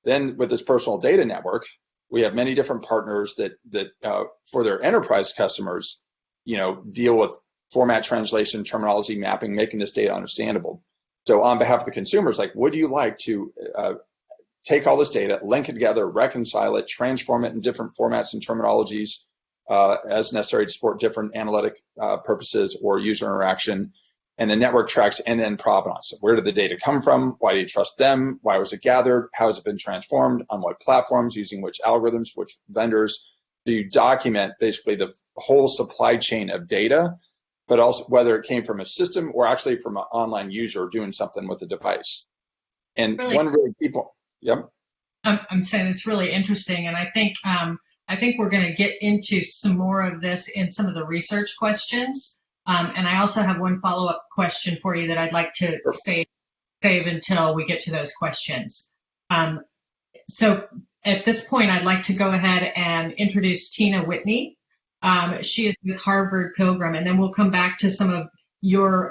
Speaker 4: Then with this personal data network, we have many different partners that for their enterprise customers, deal with format translation, terminology mapping, making this data understandable. So on behalf of the consumers, like, would you like to take all this data, link it together, reconcile it, transform it in different formats and terminologies as necessary to support different analytic purposes or user interaction, and the network tracks end-to-end provenance. Where did the data come from? Why do you trust them? Why was it gathered? How has it been transformed? On what platforms? Using which algorithms? Which vendors? Do you document basically the whole supply chain of data, but also whether it came from a system or actually from an online user doing something with the device? And yep.
Speaker 3: I'm saying it's really interesting, and I think we're going to get into some more of this in some of the research questions. And I also have one follow-up question for you that I'd like to save until we get to those questions. So at this point, I'd like to go ahead and introduce Tina Whitney. She is with Harvard Pilgrim, and then we'll come back to some of your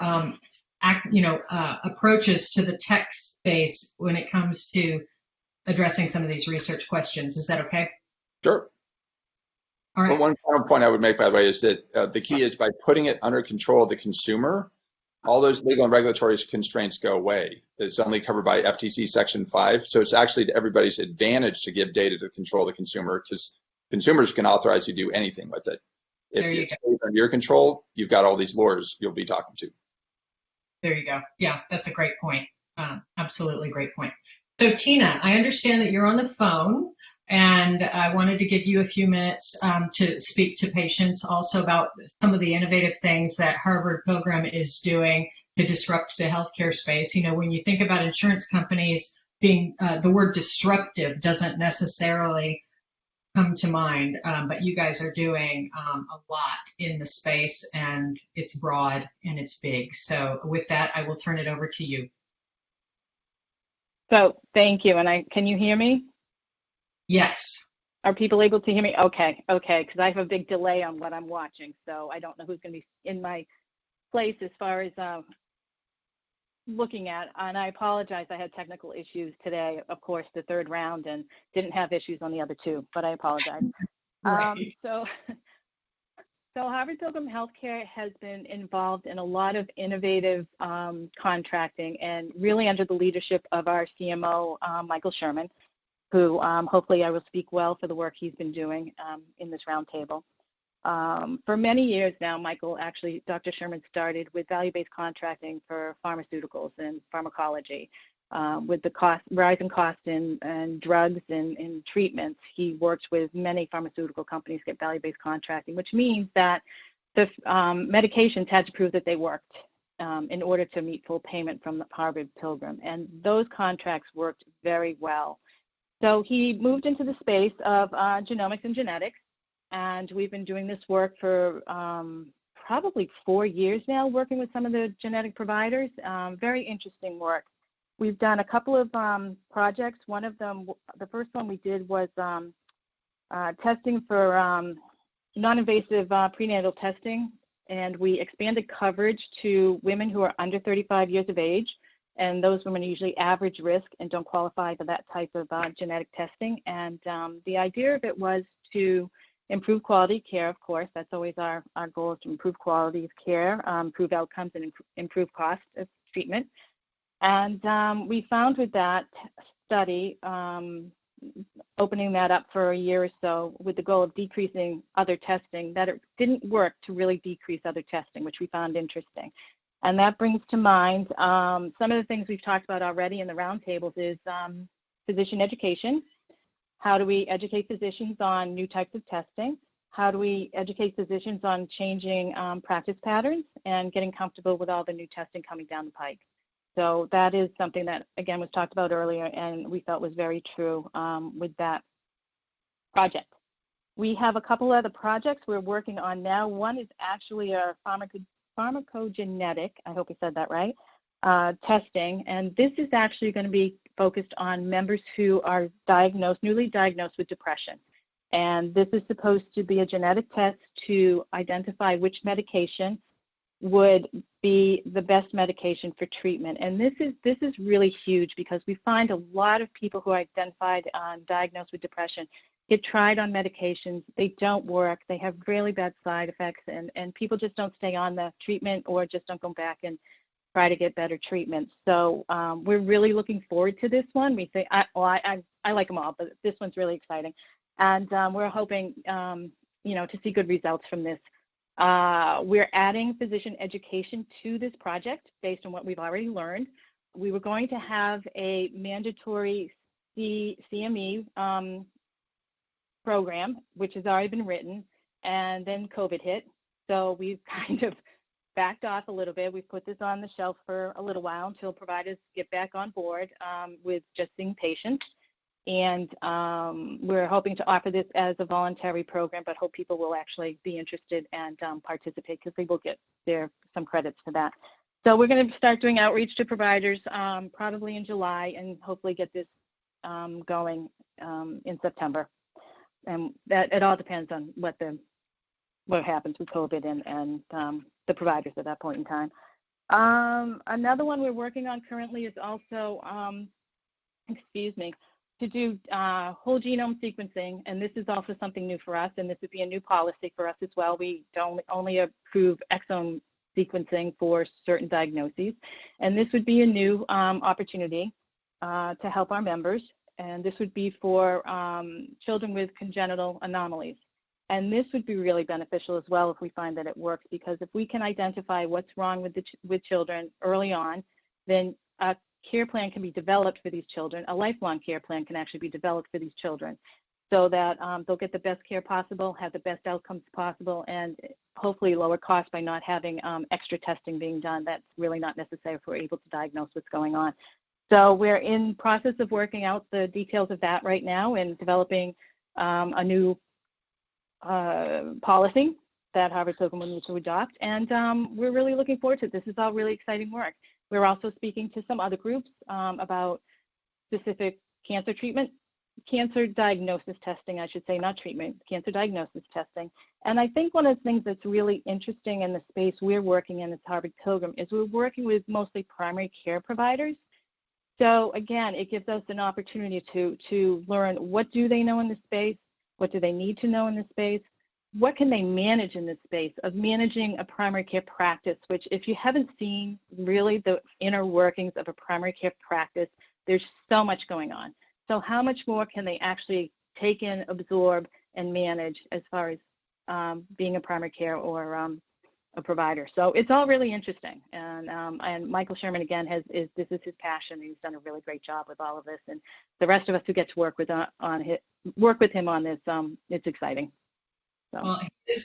Speaker 3: approaches to the tech space when it comes to addressing some of these research questions. Is that okay?
Speaker 4: Sure.
Speaker 3: All right.
Speaker 4: But one final point I would make, by the way, is that the key is by putting it under control of the consumer, all those legal and regulatory constraints go away. It's only covered by FTC Section 5. So it's actually to everybody's advantage to give data to control the consumer, because consumers can authorize you to do anything with it. If it stays under your control, you've got all these lawyers you'll be talking to.
Speaker 3: There you go. Yeah, that's a great point. Absolutely great point. So Tina, I understand that you're on the phone, and I wanted to give you a few minutes to speak to patients also about some of the innovative things that Harvard Pilgrim is doing to disrupt the healthcare space. You know, when you think about insurance companies being, the word disruptive doesn't necessarily come to mind, but you guys are doing a lot in the space, and it's broad and it's big. So with that, I will turn it over to you.
Speaker 5: So thank you. And can you hear me?
Speaker 3: Yes.
Speaker 5: Are people able to hear me? Okay, because I have a big delay on what I'm watching, so I don't know who's going to be in my place as far as looking at. And I apologize, I had technical issues today, of course, the third round, and didn't have issues on the other two, but I apologize.
Speaker 3: Right.
Speaker 5: So Harvard Pilgrim Healthcare has been involved in a lot of innovative contracting, and really under the leadership of our CMO, Michael Sherman, who hopefully I will speak well for the work he's been doing in this roundtable. For many years now, Dr. Sherman started with value-based contracting for pharmaceuticals and pharmacology. With the rising cost in drugs and treatments, he worked with many pharmaceutical companies to get value-based contracting, which means that the medications had to prove that they worked in order to meet full payment from the Harvard Pilgrim. And those contracts worked very well. So he moved into the space of genomics and genetics, and we've been doing this work for probably 4 years now, working with some of the genetic providers. Very interesting work. We've done a couple of projects. One of them, the first one we did was testing for non-invasive prenatal testing, and we expanded coverage to women who are under 35 years of age, and those women are usually average risk and don't qualify for that type of genetic testing. And the idea of it was to improve quality of care, of course. That's always our goal, is to improve quality of care, improve outcomes, and improve cost of treatment. And we found with that study, opening that up for a year or so with the goal of decreasing other testing, that it didn't work to really decrease other testing, which we found interesting. And that brings to mind some of the things we've talked about already in the roundtables is physician education. How do we educate physicians on new types of testing? How do we educate physicians on changing practice patterns and getting comfortable with all the new testing coming down the pike? So that is something that, again, was talked about earlier, and we felt was very true with that project. We have a couple other projects we're working on now. One is actually a pharmacogenetic, I hope I said that right, testing, and this is actually going to be focused on members who are newly diagnosed with depression. And this is supposed to be a genetic test to identify which medication would be the best medication for treatment. And this is really huge, because we find a lot of people who are identified diagnosed with depression get tried on medications, they don't work, they have really bad side effects, and people just don't stay on the treatment or just don't go back and try to get better treatment. So we're really looking forward to this one. We think, I like them all, but this one's really exciting. And we're hoping, to see good results from this. We're adding physician education to this project based on what we've already learned. We were going to have a mandatory CME program, which has already been written, and then COVID hit. So we've kind of backed off a little bit. We've put this on the shelf for a little while until providers get back on board with just seeing patients. And we're hoping to offer this as a voluntary program, but hope people will actually be interested and participate, because they will get some credits for that. So we're going to start doing outreach to providers probably in July, and hopefully get this going in September. And that it all depends on what happens with COVID and the providers at that point in time. Another one we're working on currently is also, to do whole genome sequencing, and this is also something new for us, and this would be a new policy for us as well. We don't only approve exome sequencing for certain diagnoses, and this would be a new opportunity to help our members, and this would be for children with congenital anomalies. And this would be really beneficial as well if we find that it works, because if we can identify what's wrong with children early on, then a care plan can be developed for these children. A lifelong care plan can actually be developed for these children, so that they'll get the best care possible, have the best outcomes possible, and hopefully lower costs by not having extra testing being done. That's really not necessary if we're able to diagnose what's going on. So we're in process of working out the details of that right now and developing a new policy that Harvard-Pilgrim will need to adopt. And we're really looking forward to it. This is all really exciting work. We're also speaking to some other groups about specific cancer diagnosis testing, I should say, not treatment, cancer diagnosis testing. And I think one of the things that's really interesting in the space we're working in at Harvard-Pilgrim is we're working with mostly primary care providers. So again, it gives us an opportunity to learn, what do they know in this space? What do they need to know in this space? What can they manage in this space of managing a primary care practice, which, if you haven't seen really the inner workings of a primary care practice, there's so much going on. So how much more can they actually take in, absorb, and manage as far as being a primary care or a provider? So it's all really interesting. And Michael Sherman, again, this is his passion. He's done a really great job with all of this. And the rest of us who get to work with him on this, it's exciting. So.
Speaker 3: Well,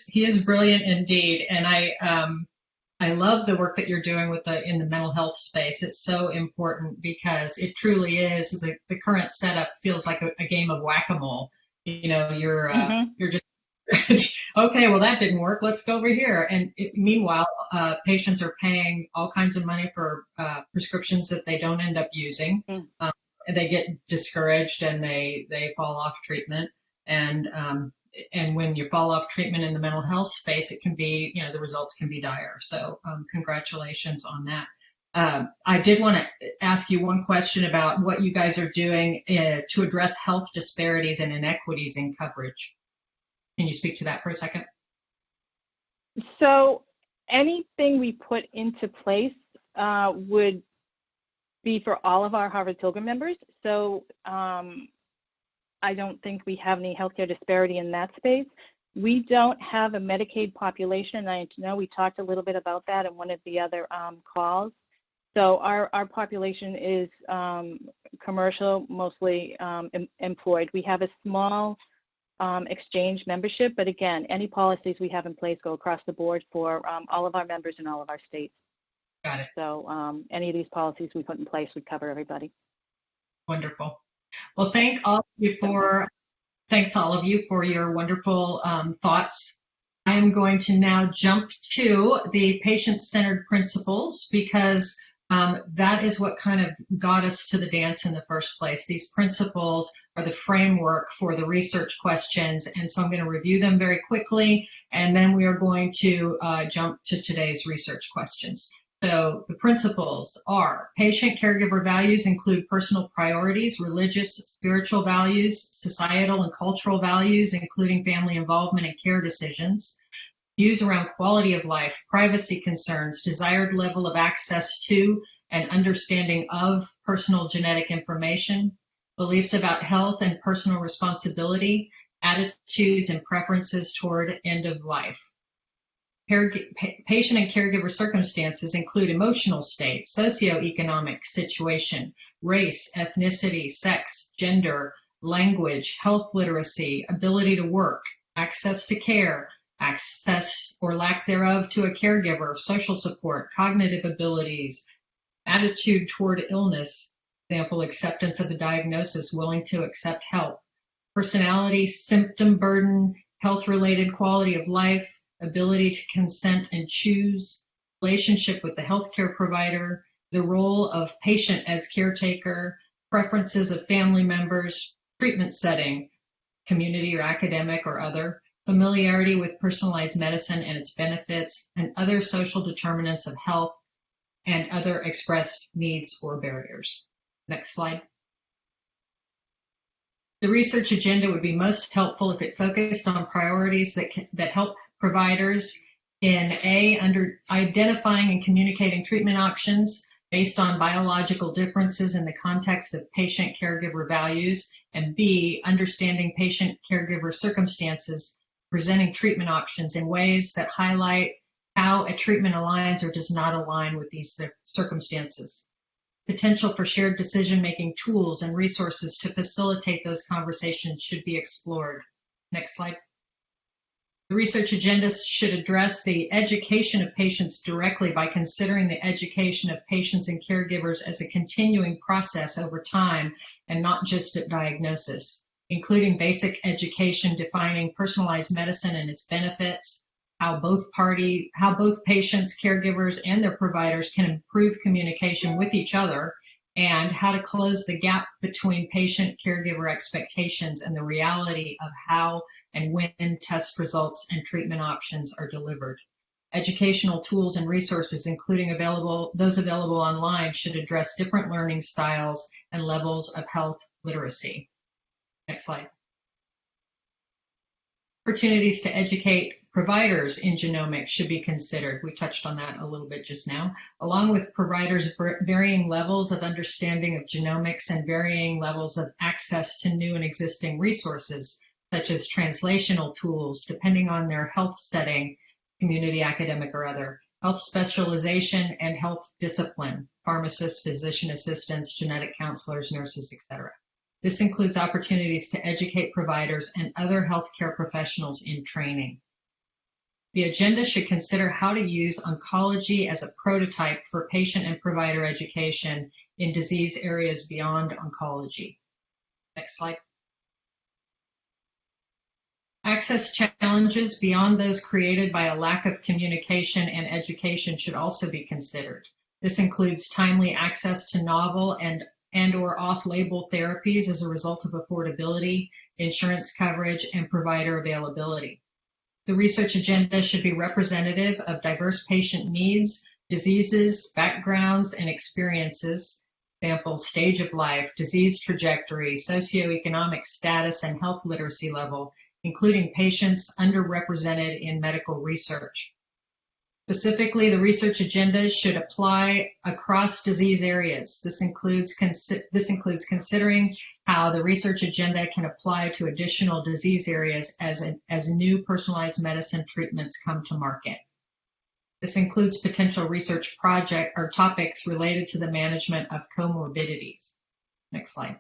Speaker 3: he is brilliant indeed. And I love the work that you're doing in the mental health space. It's so important because it truly is, the current setup feels like a game of whack-a-mole. You know, you're just, okay, well, that didn't work. Let's go over here. And meanwhile, patients are paying all kinds of money for prescriptions that they don't end up using. They get discouraged and they fall off treatment. And when you fall off treatment in the mental health space, it can be, the results can be dire. So congratulations on that. I did want to ask you one question about what you guys are doing to address health disparities and inequities in coverage. Can you speak to that for a second?
Speaker 5: So anything we put into place would be for all of our Harvard-Pilgrim members. So I don't think we have any healthcare disparity in that space. We don't have a Medicaid population. I know we talked a little bit about that in one of the other calls. So our population is commercial, mostly employed. We have a small exchange membership, but again, any policies we have in place go across the board for all of our members in all of our states.
Speaker 3: Got it.
Speaker 5: So any of these policies we put in place would cover everybody.
Speaker 3: Wonderful. Well, thanks all of you for your wonderful thoughts. I am going to now jump to the patient-centered principles, because that is what kind of got us to the dance in the first place. These principles are the framework for the research questions, and so I'm going to review them very quickly, and then we are going to jump to today's research questions. So the principles are: patient-caregiver values include personal priorities, religious, spiritual values, societal and cultural values, including family involvement and care decisions, views around quality of life, privacy concerns, desired level of access to and understanding of personal genetic information, beliefs about health and personal responsibility, attitudes and preferences toward end of life. Patient and caregiver circumstances include emotional state, socioeconomic situation, race, ethnicity, sex, gender, language, health literacy, ability to work, access to care, access or lack thereof to a caregiver, social support, cognitive abilities, attitude toward illness, example, acceptance of a diagnosis, willing to accept help, personality, symptom burden, health-related quality of life, ability to consent and choose, relationship with the healthcare provider, the role of patient as caretaker, preferences of family members, treatment setting, community or academic or other, familiarity with personalized medicine and its benefits, and other social determinants of health and other expressed needs or barriers. Next slide. The research agenda would be most helpful if it focused on priorities that help providers in under identifying and communicating treatment options based on biological differences in the context of patient-caregiver values, and B, understanding patient-caregiver circumstances, presenting treatment options in ways that highlight how a treatment aligns or does not align with these circumstances. Potential for shared decision-making tools and resources to facilitate those conversations should be explored. Next slide. The research agenda should address the education of patients directly by considering the education of patients and caregivers as a continuing process over time and not just at diagnosis, including basic education defining personalized medicine and its benefits, how both patients, caregivers, and their providers can improve communication with each other, and how to close the gap between patient-caregiver expectations and the reality of how and when test results and treatment options are delivered. Educational tools and resources, including those available online, should address different learning styles and levels of health literacy. Next slide. Opportunities to educate providers in genomics should be considered. We touched on that a little bit just now. Along with providers' varying levels of understanding of genomics and varying levels of access to new and existing resources, such as translational tools, depending on their health setting, community, academic, or other, health specialization and health discipline, pharmacists, physician assistants, genetic counselors, nurses, etc. This includes opportunities to educate providers and other healthcare professionals in training. The agenda should consider how to use oncology as a prototype for patient and provider education in disease areas beyond oncology. Next slide. Access challenges beyond those created by a lack of communication and education should also be considered. This includes timely access to novel and or off-label therapies as a result of affordability, insurance coverage, and provider availability. The research agenda should be representative of diverse patient needs, diseases, backgrounds, and experiences, example, stage of life, disease trajectory, socioeconomic status, and health literacy level, including patients underrepresented in medical research. Specifically, the research agenda should apply across disease areas. This includes considering how the research agenda can apply to additional disease areas as new personalized medicine treatments come to market. This includes potential research project or topics related to the management of comorbidities. Next slide.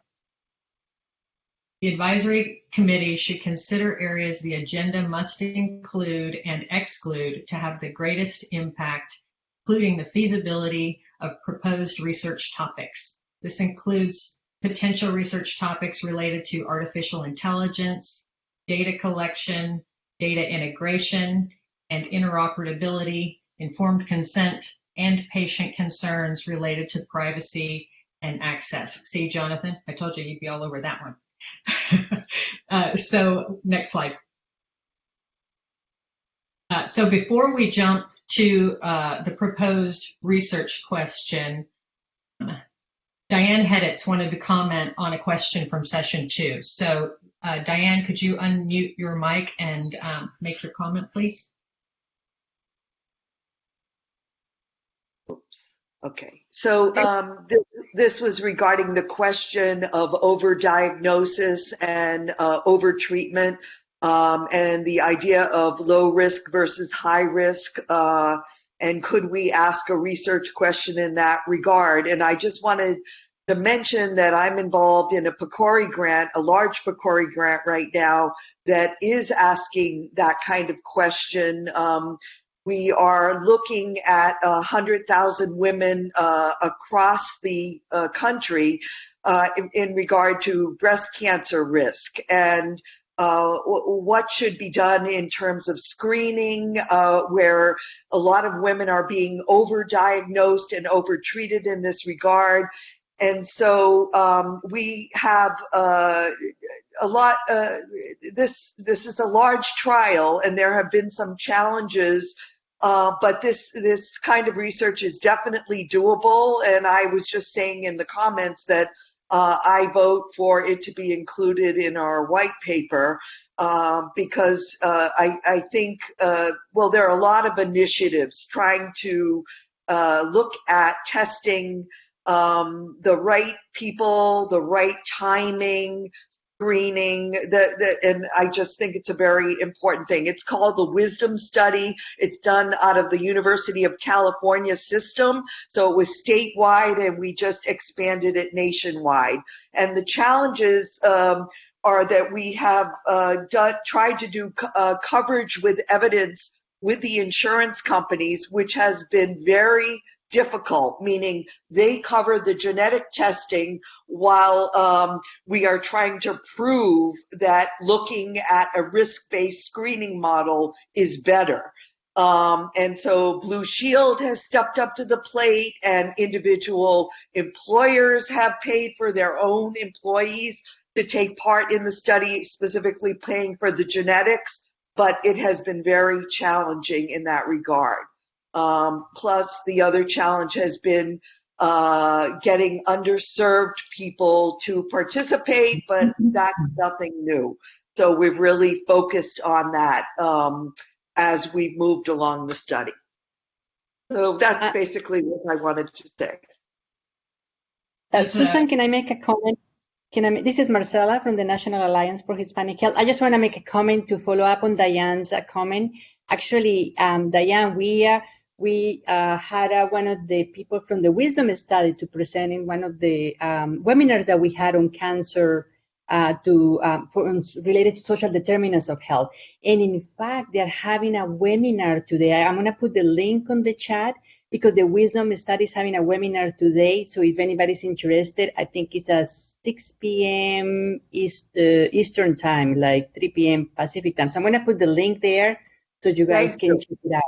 Speaker 3: The advisory committee should consider areas the agenda must include and exclude to have the greatest impact, including the feasibility of proposed research topics. This includes potential research topics related to artificial intelligence, data collection, data integration, and interoperability, informed consent, and patient concerns related to privacy and access. See, Jonathan, I told you you'd be all over that one. So next slide. So before we jump to the proposed research question, Diane Heditz wanted to comment on a question from session 2. So Diane, could you unmute your mic and make your comment, please?
Speaker 6: Oops. Okay, so this was regarding the question of overdiagnosis and overtreatment, and the idea of low risk versus high risk, and could we ask a research question in that regard? And I just wanted to mention that I'm involved in a PCORI grant, a large PCORI grant right now that is asking that kind of question. We are looking at 100,000 women across the country in regard to breast cancer risk and what should be done in terms of screening, where a lot of women are being overdiagnosed and overtreated in this regard. And so we have a lot, this is a large trial, and there have been some challenges, but this kind of research is definitely doable. And I was just saying in the comments that I vote for it to be included in our white paper because I think, well, there are a lot of initiatives trying to look at testing the right people, the right timing, screening, and I just think it's a very important thing. It's called the Wisdom Study. It's done out of the University of California system. So it was statewide, and we just expanded it nationwide. And the challenges are that we have tried to do coverage with evidence with the insurance companies, which has been very difficult, meaning they cover the genetic testing while we are trying to prove that looking at a risk-based screening model is better. And so Blue Shield has stepped up to the plate, and individual employers have paid for their own employees to take part in the study, specifically paying for the genetics, but it has been very challenging in that regard. Plus, the other challenge has been getting underserved people to participate, but that's nothing new. So we've really focused on that as we've moved along the study. So that's basically what I wanted to say.
Speaker 7: Susan, can I make a comment? This is Marcela from the National Alliance for Hispanic Health. I just want to make a comment to follow up on Diane's comment. Actually, Diane, we had one of the people from the Wisdom Study to present in one of the webinars that we had on cancer related to social determinants of health. And in fact, they're having a webinar today. I'm going to put the link on the chat because the Wisdom Study is having a webinar today. So if anybody's interested, I think it's at 6 p.m. Eastern time, like 3 p.m. Pacific time. So I'm going to put the link there so you guys can check it out.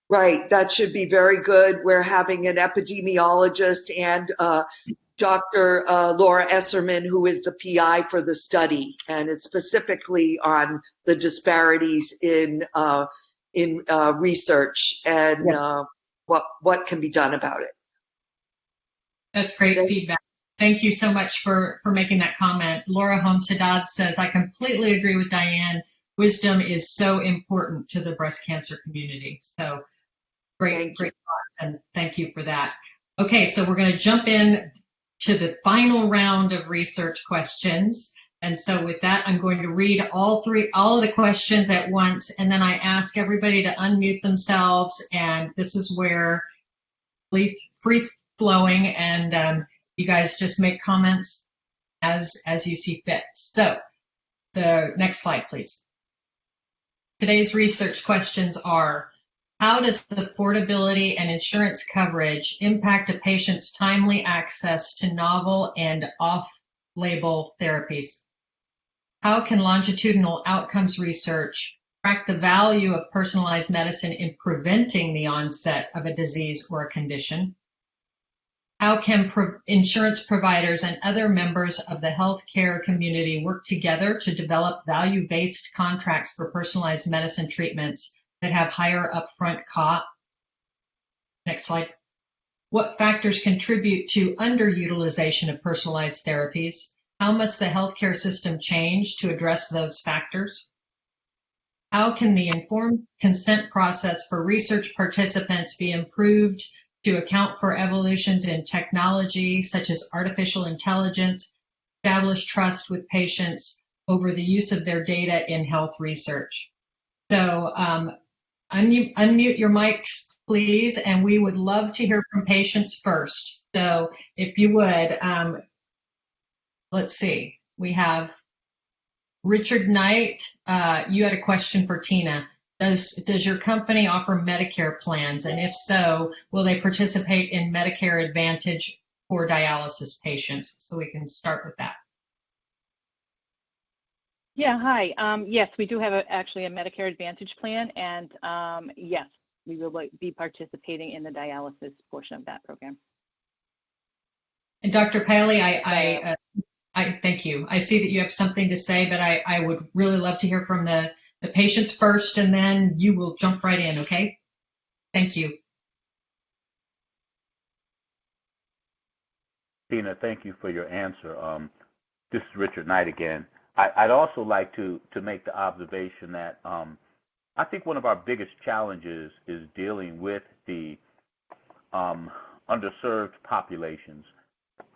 Speaker 6: Right, that should be very good. We're having an epidemiologist and Dr. Laura Esserman, who is the PI for the study, and it's specifically on the disparities in research and what can be done about it.
Speaker 3: That's great feedback. Thank you so much for making that comment. Laura Holmes-Haddad says, I completely agree with Diane. Wisdom is so important to the breast cancer community. So great thoughts, and thank you for that. Okay, so we're going to jump in to the final round of research questions. And so with that, I'm going to read all of the questions at once, and then I ask everybody to unmute themselves, and this is where free flowing, and you guys just make comments as you see fit. So the next slide, please. Today's research questions are, how does affordability and insurance coverage impact a patient's timely access to novel and off-label therapies? How can longitudinal outcomes research track the value of personalized medicine in preventing the onset of a disease or a condition? How can insurance providers and other members of the healthcare community work together to develop value-based contracts for personalized medicine treatments that have higher upfront cost? Next slide. What factors contribute to underutilization of personalized therapies? How must the healthcare system change to address those factors? How can the informed consent process for research participants be improved to account for evolutions in technology such as artificial intelligence, establish trust with patients over the use of their data in health research? So unmute your mics, please, and we would love to hear from patients first. So if you would, let's see, we have Richard Knight. You had a question for Tina. Does your company offer Medicare plans? And if so, will they participate in Medicare Advantage for dialysis patients? So we can start with that.
Speaker 5: Yeah, hi. Yes, we do have actually a Medicare Advantage plan, and yes, we will be participating in the dialysis portion of that program.
Speaker 3: And Dr. Paley, I thank you. I see that you have something to say, but I would really love to hear from the patients first, and then you will jump right in, okay? Thank you.
Speaker 8: Tina, thank you for your answer. This is Richard Knight again. I'd also like to make the observation that I think one of our biggest challenges is dealing with the underserved populations.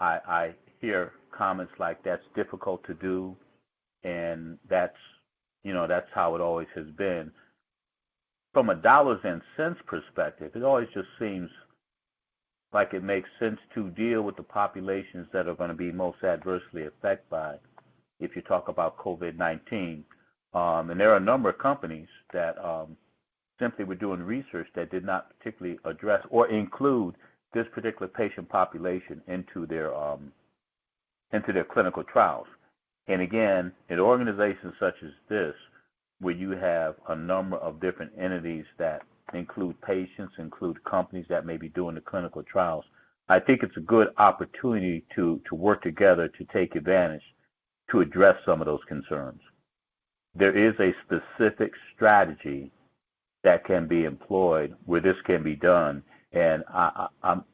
Speaker 8: I hear comments like that's difficult to do. and that's how it always has been. From a dollars and cents perspective, it always just seems like it makes sense to deal with the populations that are going to be most adversely affected by, if you talk about COVID-19. And there are a number of companies that simply were doing research that did not particularly address or include this particular patient population into their clinical trials. And again, in organizations such as this, where you have a number of different entities that include patients, include companies that may be doing the clinical trials, I think it's a good opportunity to work together to take advantage to address some of those concerns. There is a specific strategy that can be employed where this can be done, and I'm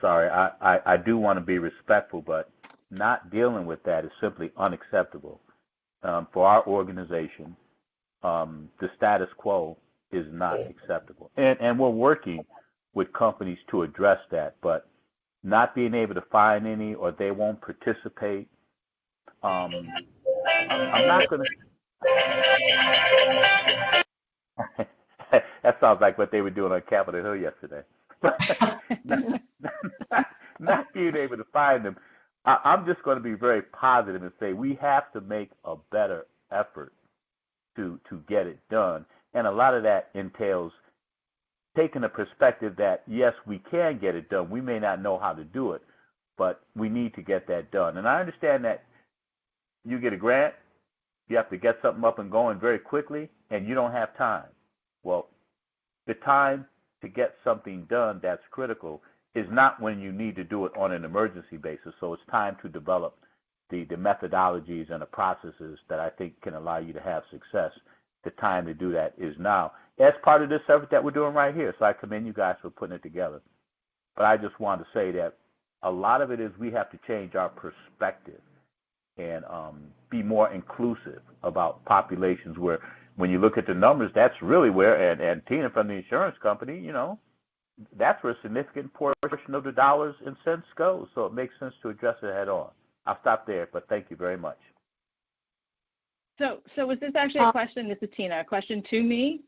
Speaker 8: sorry, I do want to be respectful, but not dealing with that is simply unacceptable. For our organization, the status quo is not acceptable. And we're working with companies to address that, but not being able to find any or they won't participate, I'm not going to... That sounds like what they were doing on Capitol Hill yesterday. not being able to find them. I'm just going to be very positive and say we have to make a better effort to get it done. And a lot of that entails taking a perspective that, yes, we can get it done. We may not know how to do it, but we need to get that done. And I understand that you get a grant, you have to get something up and going very quickly, and you don't have time. Well, the time to get something done that's critical is not when you need to do it on an emergency basis. So it's time to develop the methodologies and the processes that I think can allow you to have success. The time to do that is now. As part of this effort that we're doing right here. So I commend you guys for putting it together. But I just want to say that a lot of it is we have to change our perspective and be more inclusive about populations where when you look at the numbers, that's really where, and Tina from the insurance company, you know, that's where a significant portion of the dollars and cents goes. So it makes sense to address it head on. I'll stop there, but thank you very much.
Speaker 5: So was this actually a question? This is Tina. A question to me?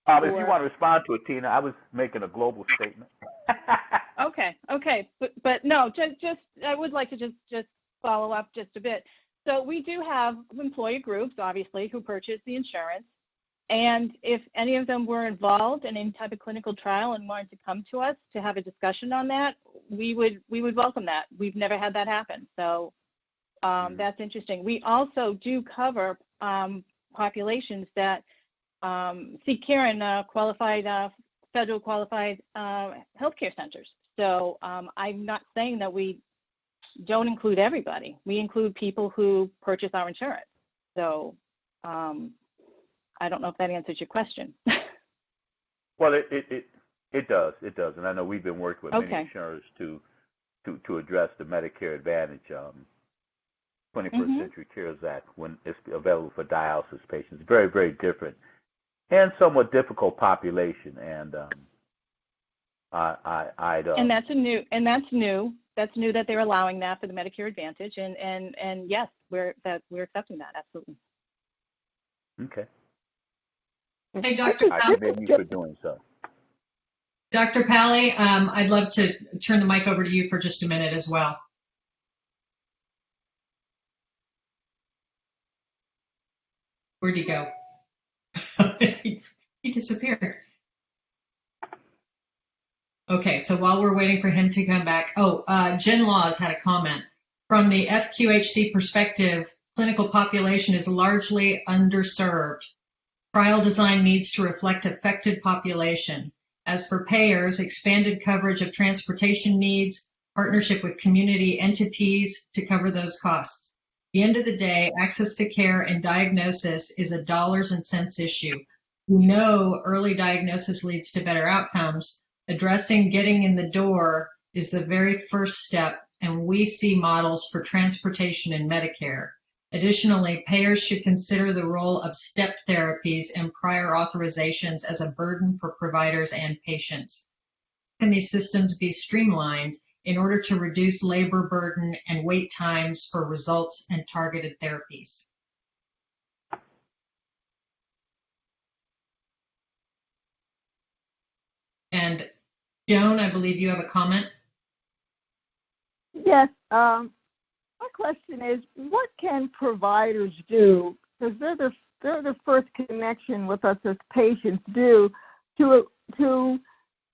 Speaker 8: If you want to respond to it, Tina, I was making a global statement.
Speaker 5: Okay, but no, just I would like to just follow up just a bit. So we do have employee groups, obviously, who purchase the insurance. And if any of them were involved in any type of clinical trial and wanted to come to us to have a discussion on that, we would welcome that. We've never had that happen. So that's interesting. We also do cover populations that seek care in qualified, federal qualified healthcare centers. So I'm not saying that we don't include everybody. We include people who purchase our insurance. So I don't know if that answers your question.
Speaker 8: Well, it does. It does. And I know we've been working with many insurers to address the Medicare Advantage 21st Century Cares Act when it's available for dialysis patients. Very, very different and somewhat difficult population. And
Speaker 5: and that's new. That's new that they're allowing that for the Medicare Advantage. And yes, we're accepting that. Absolutely.
Speaker 8: Okay.
Speaker 3: Hey, Dr.
Speaker 8: I commend you for doing so.
Speaker 3: Dr. Pally, I'd love to turn the mic over to you for just a minute as well. Where'd he go? He disappeared. Okay, so while we're waiting for him to come back, Jen Laws had a comment. From the FQHC perspective, clinical population is largely underserved. Trial design needs to reflect affected population. As for payers, expanded coverage of transportation needs, partnership with community entities to cover those costs. At the end of the day, access to care and diagnosis is a dollars and cents issue. We know early diagnosis leads to better outcomes. Addressing getting in the door is the very first step, and we see models for transportation in Medicare. Additionally, payers should consider the role of step therapies and prior authorizations as a burden for providers and patients. Can these systems be streamlined in order to reduce labor burden and wait times for results and targeted therapies. And Joan, I believe you have a comment.
Speaker 5: Yes. My question is, what can providers do, because they're the first connection with us as patients, do to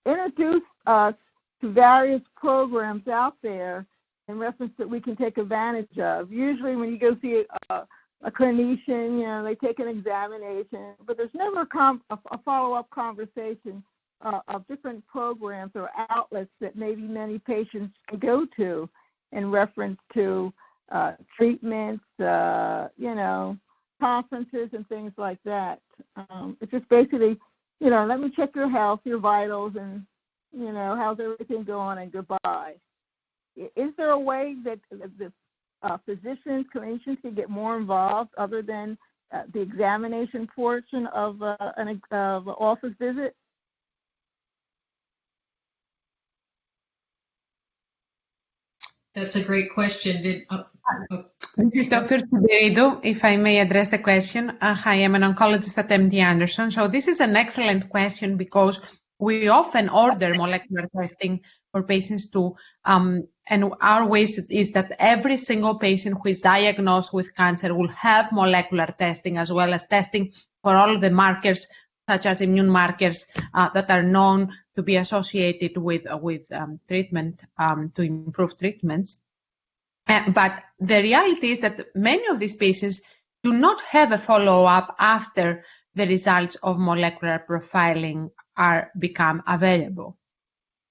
Speaker 5: introduce us to various programs out there in reference that we can take advantage of? Usually when you go see a clinician, you know, they take an examination, but there's never a follow-up conversation of different programs or outlets that maybe many patients can go to in reference to treatments, you know, conferences and things like that. It's just basically, you know, let me check your health, your vitals, and, you know, how's everything going, and goodbye. Is there a way that the physicians, clinicians can get more involved other than the examination portion of an office visit?
Speaker 3: That's a great question.
Speaker 9: This is Dr. Figueiredo, if I may address the question. Hi, I'm an oncologist at MD Anderson. So this is an excellent question because we often order molecular testing for patients too. And our ways is that every single patient who is diagnosed with cancer will have molecular testing as well as testing for all of the markers, such as immune markers that are known to be associated with treatment to improve treatments. But the reality is that many of these patients do not have a follow-up after the results of molecular profiling are become available.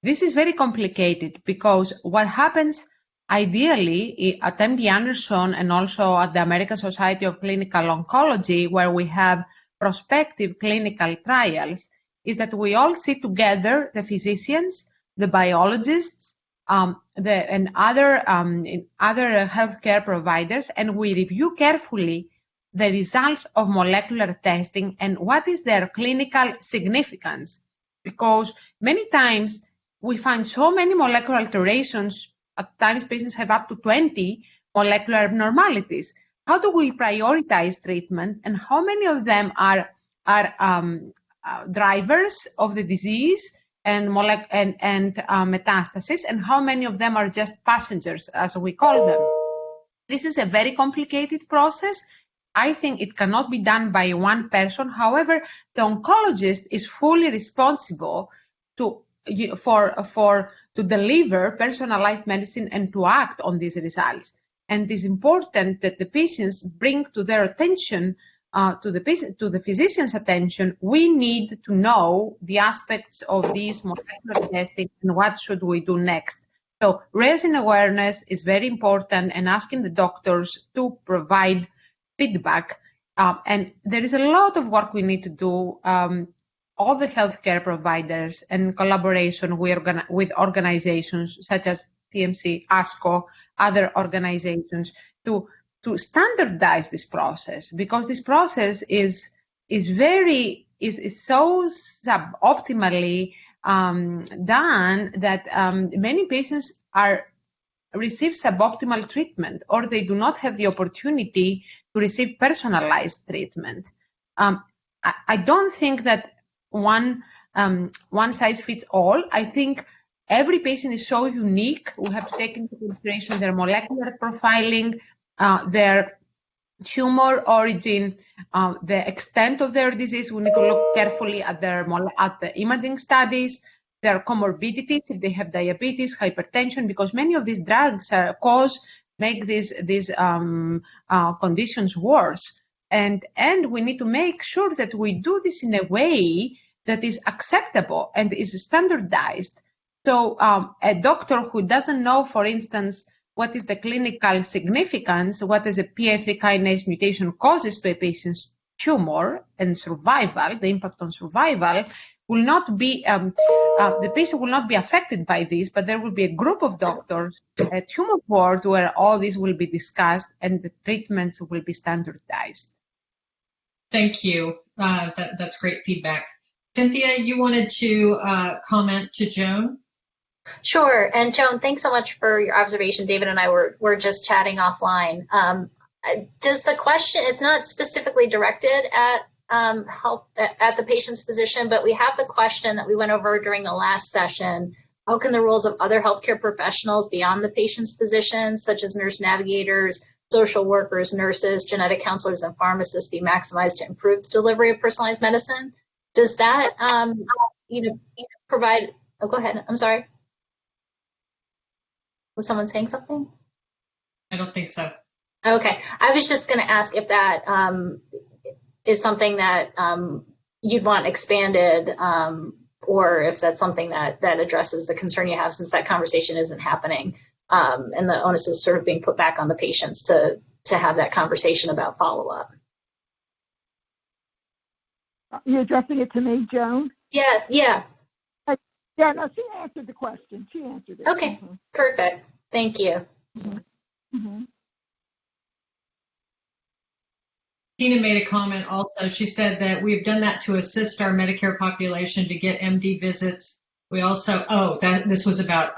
Speaker 9: This is very complicated because what happens ideally at MD Anderson and also at the American Society of Clinical Oncology, where we have prospective clinical trials, is that we all sit together, the physicians, the biologists, and other healthcare providers, and we review carefully the results of molecular testing and what is their clinical significance. Because many times we find so many molecular alterations, at times patients have up to 20 molecular abnormalities. How do we prioritize treatment, and how many of them are drivers of the disease and metastasis, and how many of them are just passengers, as we call them? This is a very complicated process. I think it cannot be done by one person. However, the oncologist is fully responsible to deliver personalized medicine and to act on these results. And it is important that the patients bring to their attention, to the physician's attention, we need to know the aspects of these molecular testing and what should we do next. So raising awareness is very important, and asking the doctors to provide feedback. And there is a lot of work we need to do, all the healthcare providers, in collaboration with organizations such as PMC, ASCO, other organizations, to standardize this process, because this process is so suboptimally done that many patients receive suboptimal treatment, or they do not have the opportunity to receive personalized treatment. I don't think that one size fits all. I think every patient is so unique. We have to take into consideration their molecular profiling, their tumor origin, the extent of their disease. We need to look carefully at the imaging studies, their comorbidities, if they have diabetes, hypertension, because many of these drugs make these conditions worse. And we need to make sure that we do this in a way that is acceptable and is standardized. So a doctor who doesn't know, for instance, what is the clinical significance, what is a PI3 kinase mutation causes to a patient's tumor and survival, the impact on survival, will not be, the patient will not be affected by this, but there will be a group of doctors, a tumor board, where all this will be discussed and the treatments will be standardized.
Speaker 3: Thank you. That's great feedback. Cynthia, you wanted to comment to Joan?
Speaker 1: Sure. And Joan, thanks so much for your observation. David and I were just chatting offline. Does the question, it's not specifically directed at health at the patient's physician, but we have the question that we went over during the last session. How can the roles of other healthcare professionals beyond the patient's physician, such as nurse navigators, social workers, nurses, genetic counselors, and pharmacists, be maximized to improve the delivery of personalized medicine? Does that, provide? Oh, go ahead. I'm sorry. Was someone saying something?
Speaker 3: I don't think so.
Speaker 1: Okay. I was just going to ask if that is something that you'd want expanded, or if that's something that addresses the concern you have, since that conversation isn't happening, and the onus is sort of being put back on the patients to have that conversation about follow-up.
Speaker 10: You're addressing it to me, Joan?
Speaker 1: Yeah.
Speaker 10: Yeah, no, she answered the question. She answered it.
Speaker 1: Okay, perfect. Thank you.
Speaker 3: Tina made a comment also. She said that we've done that to assist our Medicare population to get MD visits. We also, this was about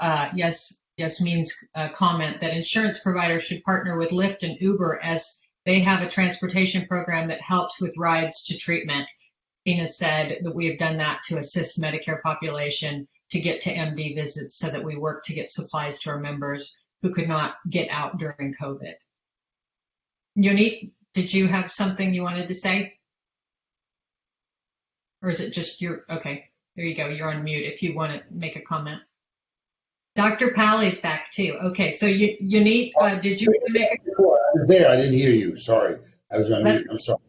Speaker 3: Yasmin's comment that insurance providers should partner with Lyft and Uber, as they have a transportation program that helps with rides to treatment. Tina said that we have done that to assist Medicare population to get to MD visits, so that we work to get supplies to our members who could not get out during COVID. Yoni, did you have something you wanted to say? Or is it just okay, there you go, you're on mute if you want to make a comment. Dr. Pali's back too. Okay, so Yoni, did you make a
Speaker 11: I was there, I didn't hear you, sorry. I was on mute, I'm sorry.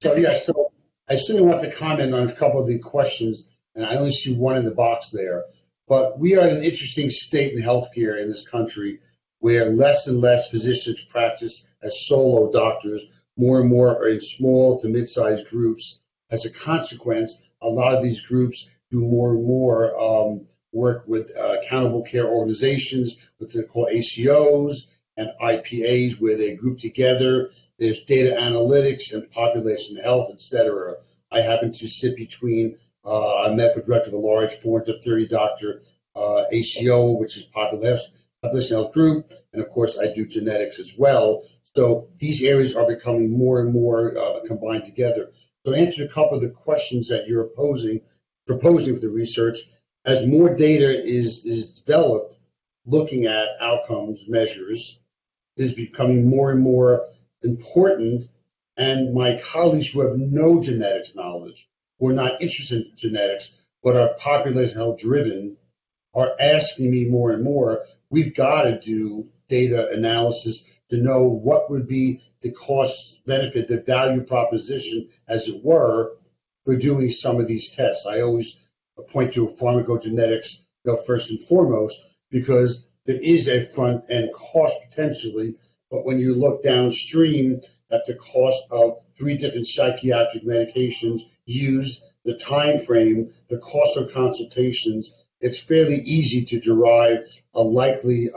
Speaker 11: So yeah, so I certainly want to comment on a couple of the questions, and I only see one in the box there. But we are in an interesting state in healthcare in this country, where less and less physicians practice as solo doctors. More and more are in small to mid-sized groups. As a consequence, a lot of these groups do more and more work with accountable care organizations, what they call ACOs and IPAs, where they group together. There's data analytics and population health, et cetera. I happen to sit between a medical director of a large 430 doctor ACO, which is population health group, and of course I do genetics as well. So these areas are becoming more and more combined together. So to answer a couple of the questions that you're proposing with the research, as more data is developed, looking at outcomes measures is becoming more and more important. And my colleagues who have no genetics knowledge, who are not interested in genetics, but are population health driven, are asking me more and more, we've got to do data analysis to know what would be the cost benefit, the value proposition, as it were, for doing some of these tests. I always point to pharmacogenetics, first and foremost, because there is a front end cost potentially, but when you look downstream at the cost of 3 different psychiatric medications used, the time frame, the cost of consultations, it's fairly easy to derive a likely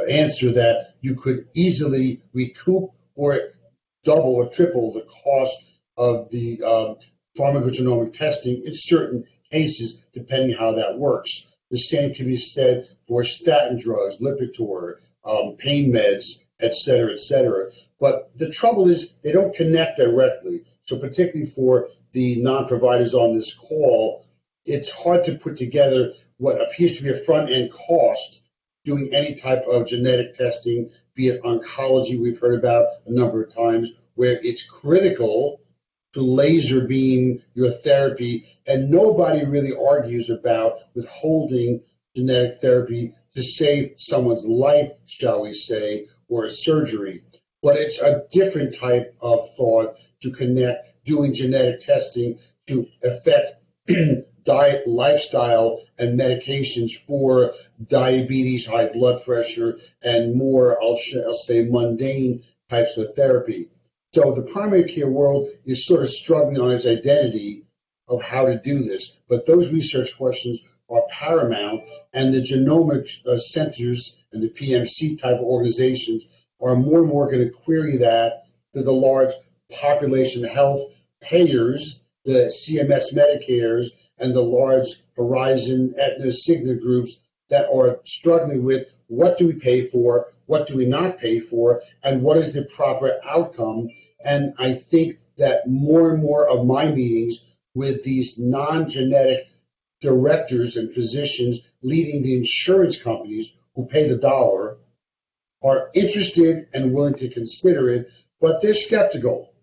Speaker 11: answer that you could easily recoup or double or triple the cost of the pharmacogenomic testing in certain cases, depending how that works. The same can be said for statin drugs, Lipitor, pain meds, et cetera, et cetera. But the trouble is they don't connect directly. So particularly for the non-providers on this call, it's hard to put together what appears to be a front-end cost doing any type of genetic testing, be it oncology, we've heard about a number of times, where it's critical to laser beam your therapy, and nobody really argues about withholding genetic therapy to save someone's life, shall we say, or a surgery. But it's a different type of thought to connect doing genetic testing to affect diet, lifestyle, and medications for diabetes, high blood pressure, and more, I'll say, mundane types of therapy. So the primary care world is sort of struggling on its identity of how to do this. But those research questions are paramount, and the genomic centers and the PMC type of organizations are more and more going to query that to the large population health payers the CMS Medicares and the large Horizon, Aetna, Cigna groups that are struggling with what do we pay for, what do we not pay for, and what is the proper outcome. And I think that more and more of my meetings with these non-genetic directors and physicians leading the insurance companies who pay the dollar are interested and willing to consider it, but they're skeptical.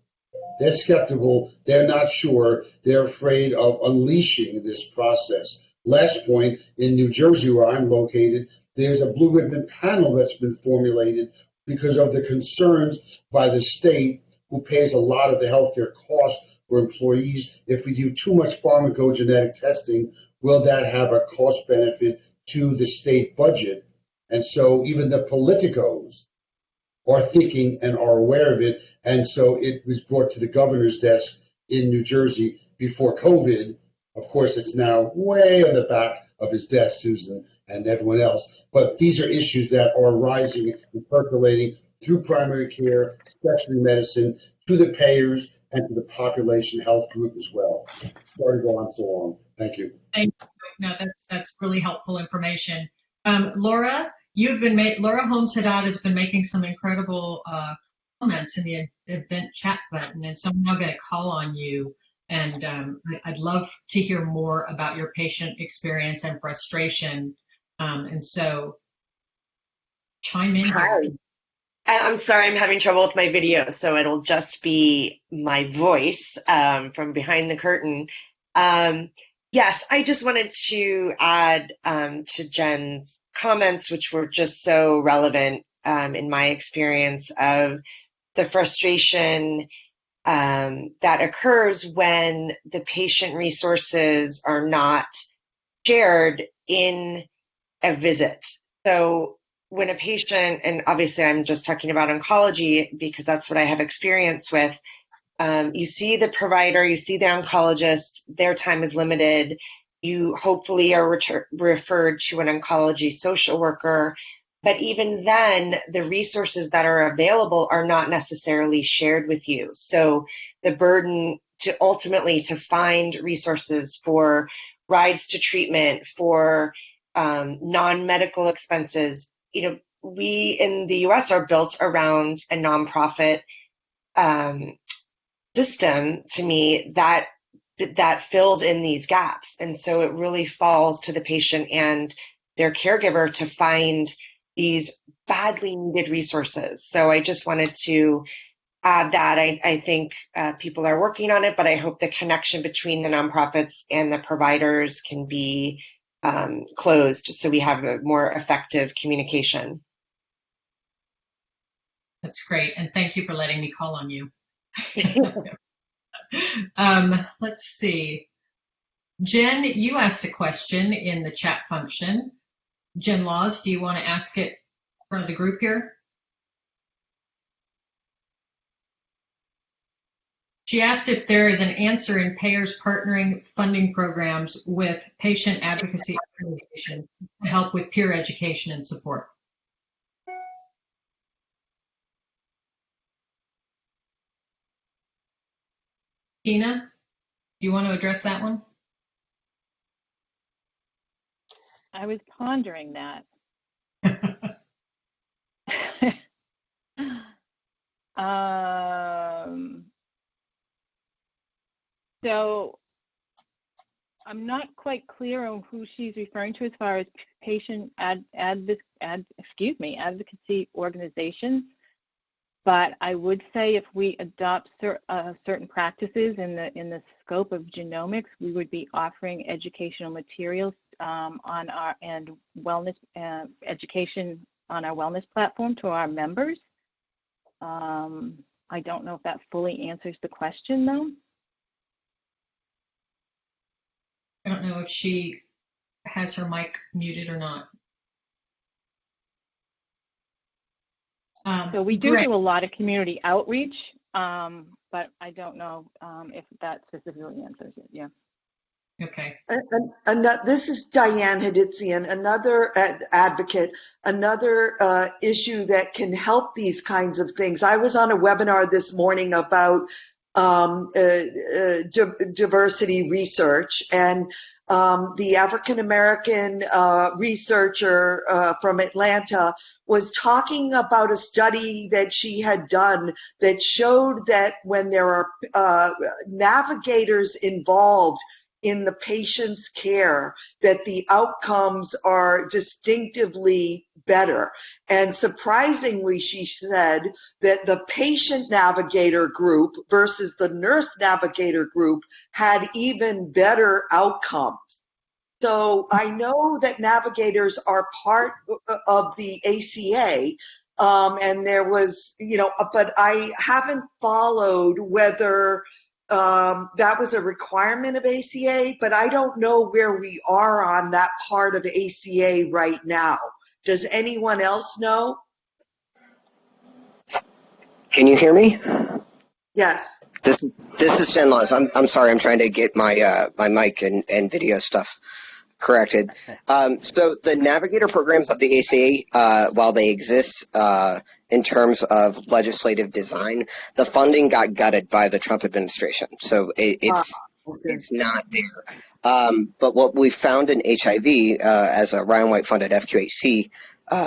Speaker 11: They're skeptical. They're not sure. They're afraid of unleashing this process. Last point, in New Jersey, where I'm located, there's a blue ribbon panel that's been formulated because of the concerns by the state, who pays a lot of the healthcare costs for employees. If we do too much pharmacogenetic testing, will that have a cost benefit to the state budget? And so even the politicos are thinking and are aware of it. And so it was brought to the governor's desk in New Jersey before COVID. Of course, it's now way on the back of his desk, Susan, and everyone else. But these are issues that are rising and percolating through primary care, specialty medicine, to the payers, and to the population health group as well. Sorry to go on so long. Thank you.
Speaker 3: Thank you. No, that's really helpful information. Laura, Laura Holmes Haddad has been making some incredible comments in the event chat button, and so I'm now going to call on you. And I'd love to hear more about your patient experience and frustration. And so chime in.
Speaker 12: Hi.
Speaker 3: Here.
Speaker 12: I'm sorry, I'm having trouble with my video, so it'll just be my voice from behind the curtain. Yes, I just wanted to add to Jen's comments, which were just so relevant in my experience of the frustration that occurs when the patient resources are not shared in a visit. So when a patient, and obviously I'm just talking about oncology because that's what I have experience with, you see the provider, you see the oncologist, their time is limited. You hopefully are referred to an oncology social worker, but even then, the resources that are available are not necessarily shared with you. So the burden to ultimately to find resources for rides to treatment, for non-medical expenses, we in the US are built around a nonprofit system, to me, that fills in these gaps. And so it really falls to the patient and their caregiver to find these badly needed resources. So I just wanted to add that. I think people are working on it, but I hope the connection between the nonprofits and the providers can be closed so we have a more effective communication.
Speaker 3: That's great. And thank you for letting me call on you. Let's see. Jen, you asked a question in the chat function. Jen Laws, do you want to ask it in front of the group here? She asked if there is an answer in payers partnering funding programs with patient advocacy organizations to help with peer education and support. Tina, do you want to address that one?
Speaker 5: I was pondering that. So I'm not quite clear on who she's referring to as far as patient advocacy organizations. But I would say if we adopt certain practices in the scope of genomics, we would be offering educational materials on our and wellness education on our wellness platform to our members. I don't know if that fully answers the question, though.
Speaker 3: I don't know if she has her mic muted or not.
Speaker 5: So we do a lot of community outreach, but I don't know if that specifically answers it. Yeah.
Speaker 3: Okay.
Speaker 6: This is Diane Haditsian, another advocate, another issue that can help these kinds of things. I was on a webinar this morning about diversity research. And the African American researcher from Atlanta was talking about a study that she had done that showed that when there are navigators involved in the patient's care, that the outcomes are distinctively better. And surprisingly, she said that the patient navigator group versus the nurse navigator group had even better outcomes. So I know that navigators are part of the ACA, and there was, but I haven't followed whether that was a requirement of ACA, but I don't know where we are on that part of ACA right now. Does anyone else know?
Speaker 13: Can you hear me?
Speaker 6: Yes.
Speaker 13: This is Fen Laws. I'm sorry. I'm trying to get my my mic and video stuff corrected. So the navigator programs of the ACA, while they exist in terms of legislative design, the funding got gutted by the Trump administration. So it's not there. But what we found in HIV as a Ryan White funded FQHC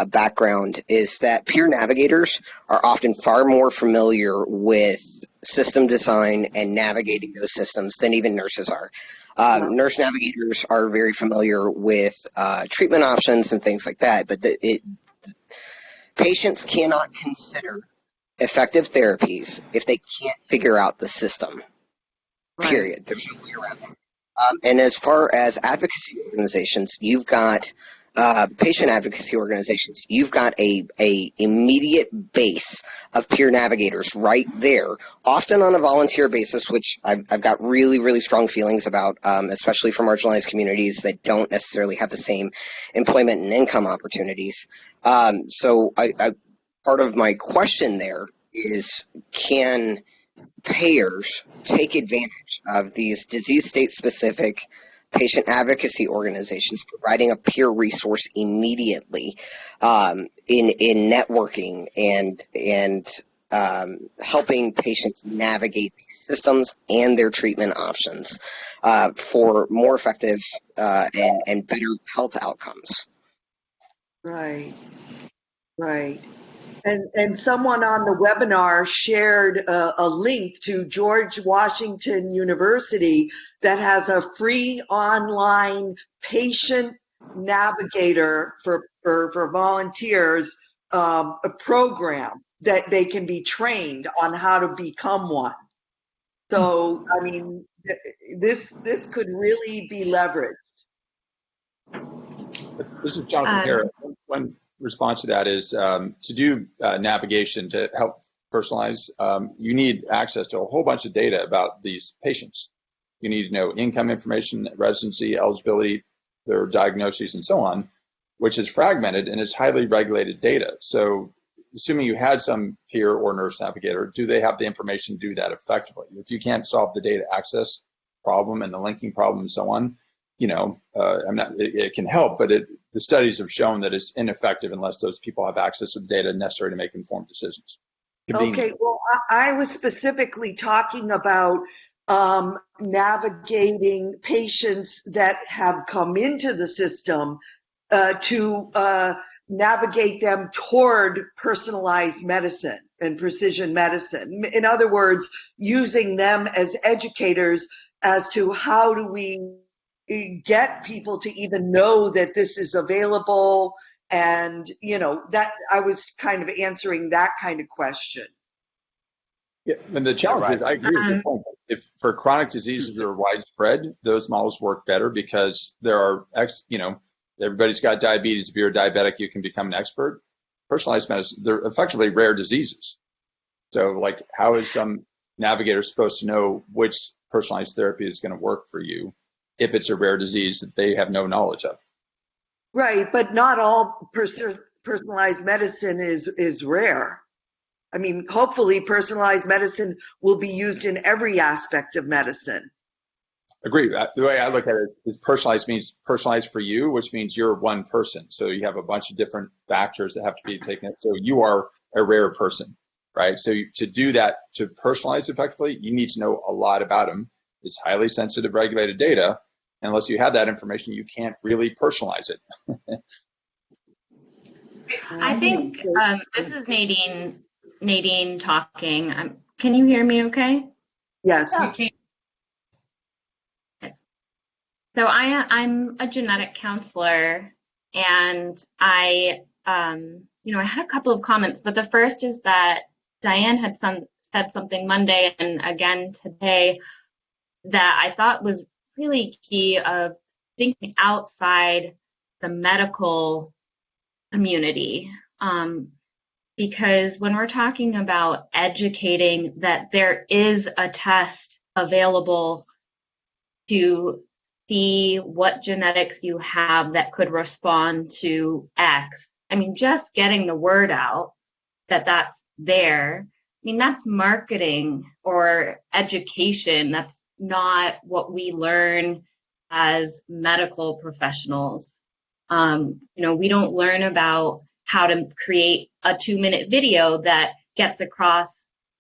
Speaker 13: background is that peer navigators are often far more familiar with system design and navigating those systems than even nurses are. Nurse navigators are very familiar with treatment options and things like that, but patients cannot consider effective therapies if they can't figure out the system, period. Right. There's no way around that. And as far as advocacy organizations, you've got patient advocacy organizations, you've got a immediate base of peer navigators right there, often on a volunteer basis, which I've got really, really strong feelings about, especially for marginalized communities that don't necessarily have the same employment and income opportunities. So part of my question there is, can payers take advantage of these disease state specific patient advocacy organizations providing a peer resource immediately in networking and helping patients navigate these systems and their treatment options for more effective and better health outcomes?
Speaker 6: Right. And someone on the webinar shared a link to George Washington University that has a free online patient navigator for volunteers, a program that they can be trained on how to become one. So, I mean, this could really be leveraged.
Speaker 4: This is Jonathan here. One response to that is to do navigation to help personalize, you need access to a whole bunch of data about these patients. You need to know income information, residency, eligibility, their diagnoses, and so on, which is fragmented and is highly regulated data. So assuming you had some peer or nurse navigator, do they have the information to do that effectively? If you can't solve the data access problem and the linking problem and so on, it can help, but the studies have shown that it's ineffective unless those people have access to the data necessary to make informed decisions.
Speaker 6: Okay, well, I was specifically talking about navigating patients that have come into the system to navigate them toward personalized medicine and precision medicine. In other words, using them as educators as to how do we get people to even know that this is available, and that I was kind of answering that kind of question.
Speaker 4: Yeah, and the challenge is, I agree with your point. If for chronic diseases that are widespread, those models work better because there are everybody's got diabetes. If you're a diabetic, you can become an expert. Personalized medicine, they're effectively rare diseases. So, like, how is some navigator supposed to know which personalized therapy is going to work for you if it's a rare disease that they have no knowledge of?
Speaker 6: Right, but not all personalized medicine is rare. I mean, hopefully personalized medicine will be used in every aspect of medicine.
Speaker 4: Agree. The way I look at it is personalized means personalized for you, which means you're one person. So you have a bunch of different factors that have to be taken. So you are a rare person. right? So to do that, to personalize effectively, you need to know a lot about them. It's highly sensitive, regulated data. Unless you have that information, you can't really personalize it.
Speaker 14: I think this is Nadine talking. Can you hear me okay?
Speaker 6: Yes.
Speaker 14: Yes. So I'm a genetic counselor, and I had a couple of comments, but the first is that Diane had said something Monday and again today that I thought was really key of thinking outside the medical community. Because when we're talking about educating that there is a test available to see what genetics you have that could respond to X. I mean, just getting the word out that that's there, I mean, that's marketing or education. That's not what we learn as medical professionals. We don't learn about how to create a 2-minute video that gets across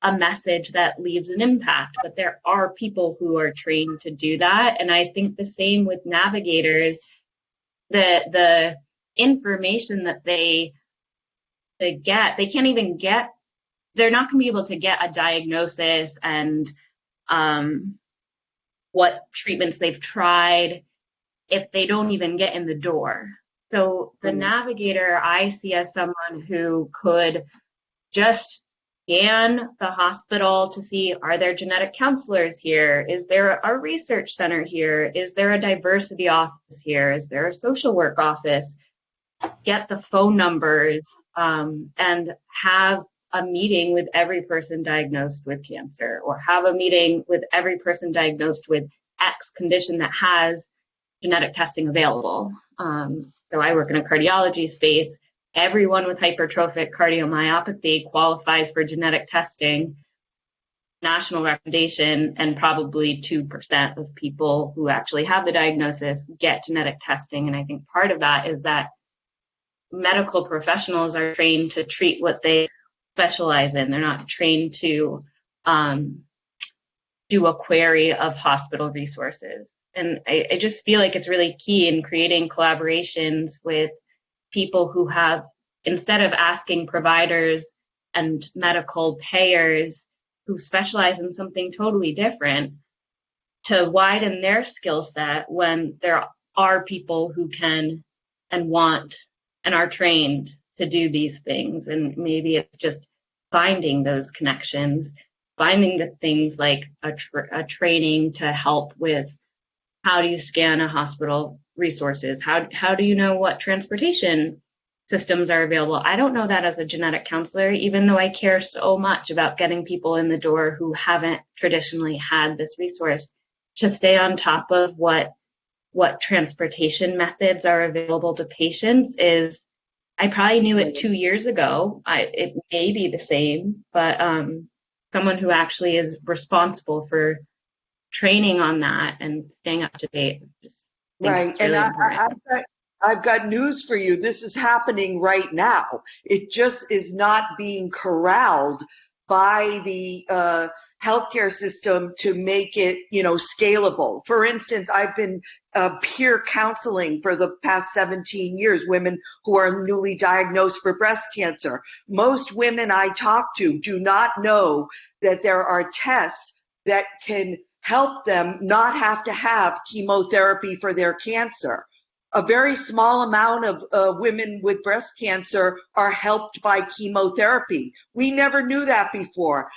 Speaker 14: a message that leaves an impact, but there are people who are trained to do that. And I think the same with navigators, the information that they get, they can't even get, they're not going to be able to get a diagnosis and what treatments they've tried if they don't even get in the door. So the navigator I see as someone who could just scan the hospital to see, are there genetic counselors here? Is there a research center here? Is there a diversity office here? Is there a social work office? Get the phone numbers and have a meeting with every person diagnosed with cancer, or have a meeting with every person diagnosed with X condition that has genetic testing available. So I work in a cardiology space. Everyone with hypertrophic cardiomyopathy qualifies for genetic testing, national recommendation, and probably 2% of people who actually have the diagnosis get genetic testing. And I think part of that is that medical professionals are trained to treat what they specialize in. They're not trained to do a query of hospital resources. And I just feel like it's really key in creating collaborations with people who have, instead of asking providers and medical payers who specialize in something totally different, to widen their skill set when there are people who can and want and are trained to do these things. And maybe it's just finding those connections, finding the things like a training to help with how do you scan a hospital resources? How do you know what transportation systems are available? I don't know that as a genetic counselor, even though I care so much about getting people in the door who haven't traditionally had this resource, to stay on top of what transportation methods are available to patients is, I probably knew it 2 years ago. It may be the same, but someone who actually is responsible for training on that and staying up to date.
Speaker 6: Right.
Speaker 14: Really
Speaker 6: and I've got news for you. This is happening right now. It just is not being corralled by the healthcare system to make it, scalable. For instance, I've been peer counseling for the past 17 years, women who are newly diagnosed for breast cancer. Most women I talk to do not know that there are tests that can help them not have to have chemotherapy for their cancer. A very small amount of women with breast cancer are helped by chemotherapy. We never knew that before.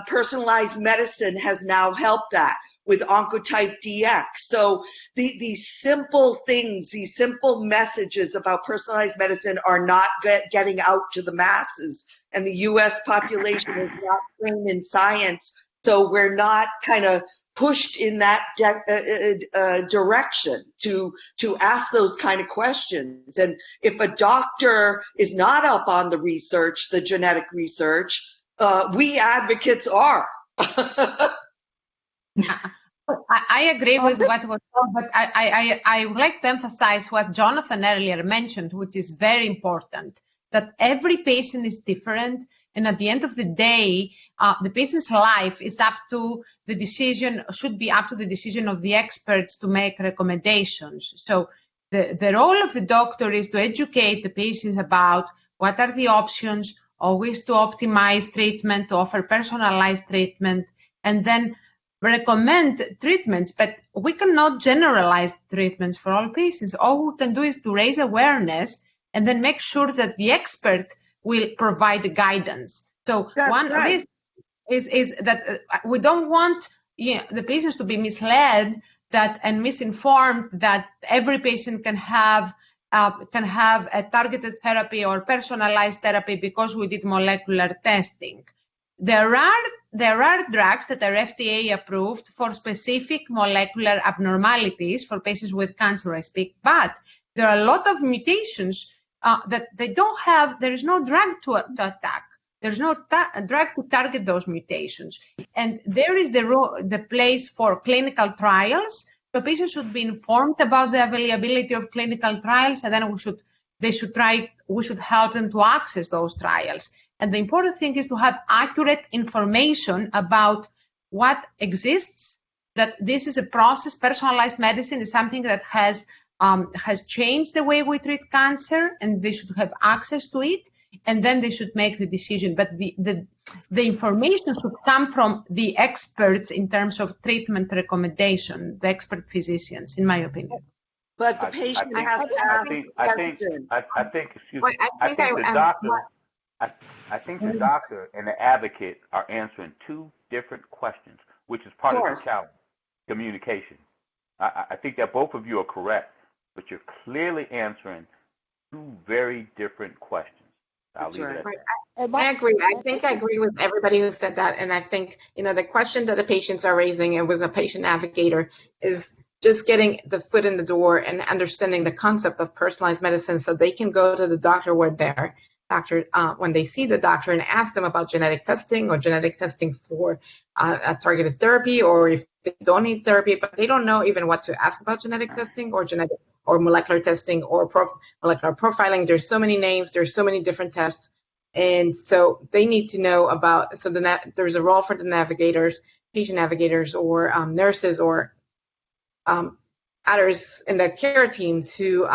Speaker 6: Personalized medicine has now helped that with Oncotype DX. So these simple things, these simple messages about personalized medicine are not getting out to the masses. And the U.S. population is not trained in science, so we're not kind of pushed in that direction to ask those kind of questions. And if a doctor is not up on the research, the genetic research, we advocates are.
Speaker 9: I agree with what was said, but I would like to emphasize what Jonathan earlier mentioned, which is very important. that every patient is different, and at the end of the day, the patient's life is up to the decision, should be up to the decision of the experts to make recommendations. So the role of the doctor is to educate the patients about what are the options, always to optimize treatment, to offer personalized treatment, and then recommend treatments. But we cannot generalize treatments for all patients. All we can do is to raise awareness and then make sure that the expert will provide the guidance. So one of this is that we don't want the patients to be misled and misinformed that every patient can have a targeted therapy or personalized therapy because we did molecular testing. There are drugs that are FDA approved for specific molecular abnormalities for patients with cancer, I speak, but there are a lot of mutations that they don't have, there is no drug to attack. There's no drug to target those mutations. And there is the place for clinical trials. So patients should be informed about the availability of clinical trials, and then we should help them to access those trials. And the important thing is to have accurate information about what exists, that this is a process. Personalized medicine is something that has changed the way we treat cancer, and they should have access to it, and then they should make the decision. But the information should come from the experts in terms of treatment recommendation, the expert physicians, in my opinion.
Speaker 6: But the patient has to ask questions.
Speaker 8: I think the doctor and the advocate are answering two different questions, which is part of the challenge, communication. I think that both of you are correct, but you're clearly answering two very different questions.
Speaker 15: That's right. I agree. I think I agree with everybody who said that. And I think, the question that the patients are raising, and with a patient navigator, is just getting the foot in the door and understanding the concept of personalized medicine so they can go to the doctor when they see the doctor and ask them about genetic testing or genetic testing for a targeted therapy, or if they don't need therapy, but they don't know even what to ask about genetic testing or molecular testing or molecular profiling. There's so many names, there's so many different tests. And so they need to know about, there's a role for the navigators, patient navigators, or nurses, or others in the care team to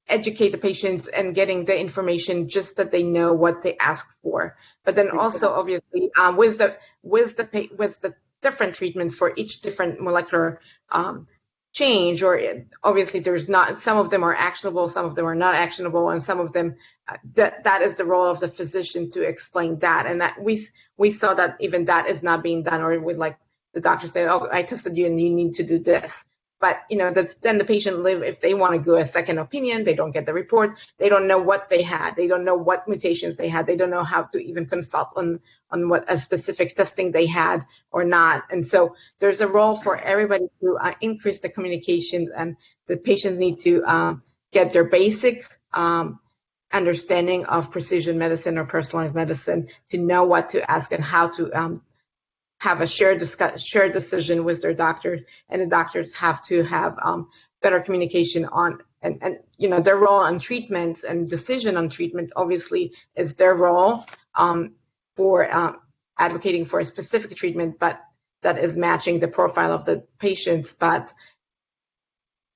Speaker 15: educate the patients and getting the information just that they know what they ask for. But then also, obviously, with the different treatments for each different molecular change, or obviously there's not, some of them are actionable, some of them are not actionable, and some of them, that is the role of the physician to explain that. And that we saw that even that is not being done, or with like the doctor say, oh, I tested you and you need to do this. But, then the patient if they want to go a second opinion, they don't get the report. They don't know what they had. They don't know what mutations they had. They don't know how to even consult on what a specific testing they had or not. And so there's a role for everybody to increase the communication, and the patients need to get their basic understanding of precision medicine or personalized medicine to know what to ask and how to have a shared decision with their doctors, and the doctors have to have better communication on and their role on treatments, and decision on treatment obviously is their role for advocating for a specific treatment, but that is matching the profile of the patients, but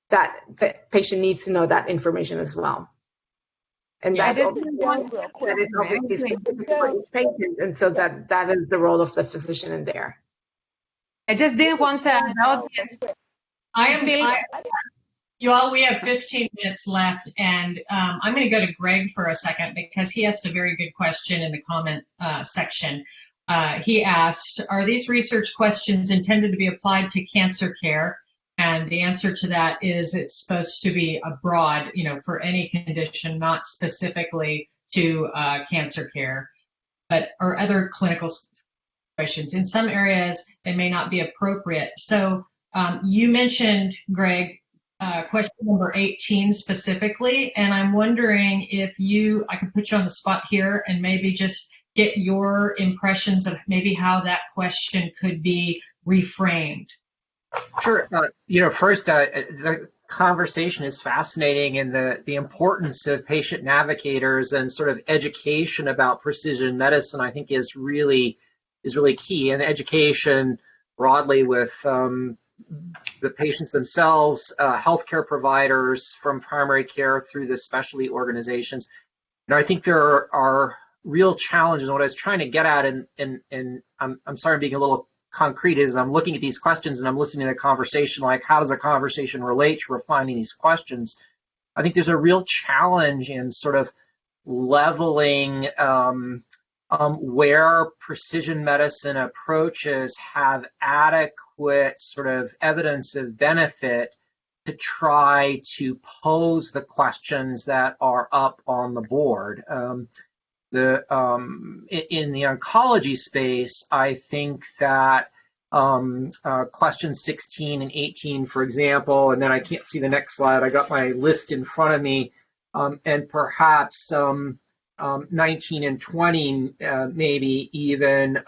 Speaker 15: that the patient needs to know that information as well. And that is obviously specific for each patient, and so that is the role of the physician in there.
Speaker 9: I just didn't want the audience.
Speaker 3: You all, we have 15 minutes left, and I'm going to go to Greg for a second because he asked a very good question in the comment section. He asked, are these research questions intended to be applied to cancer care? And the answer to that is it's supposed to be a broad, for any condition, not specifically to cancer care, but or other clinical situations. In some areas, they may not be appropriate. So you mentioned, Greg, question number 18 specifically, and I'm wondering if I can put you on the spot here and maybe just get your impressions of maybe how that question could be reframed.
Speaker 16: Sure. First, the conversation is fascinating, and the importance of patient navigators and sort of education about precision medicine, I think, is really key. And education broadly with the patients themselves, healthcare providers from primary care through the specialty organizations. I think there are real challenges. What I was trying to get at, and I'm sorry I'm being a little concrete, is I'm looking at these questions and I'm listening to the conversation, like how does a conversation relate to refining these questions? I think there's a real challenge in sort of leveling where precision medicine approaches have adequate sort of evidence of benefit to try to pose the questions that are up on the board. In the oncology space, I think that questions 16 and 18, for example, and then I can't see the next slide. I got my list in front of me, and perhaps 19 and 20 maybe even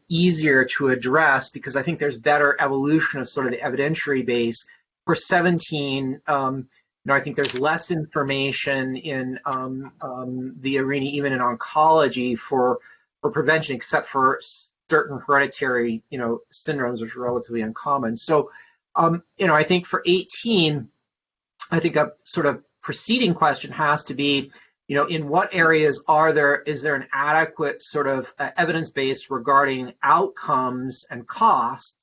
Speaker 16: easier to address, because I think there's better evolution of sort of the evidentiary base. For 17, I think there's less information in the arena, even in oncology, for prevention, except for certain hereditary, syndromes, which are relatively uncommon. So, I think for 18, I think a sort of preceding question has to be, in what areas is there an adequate sort of evidence base regarding outcomes and costs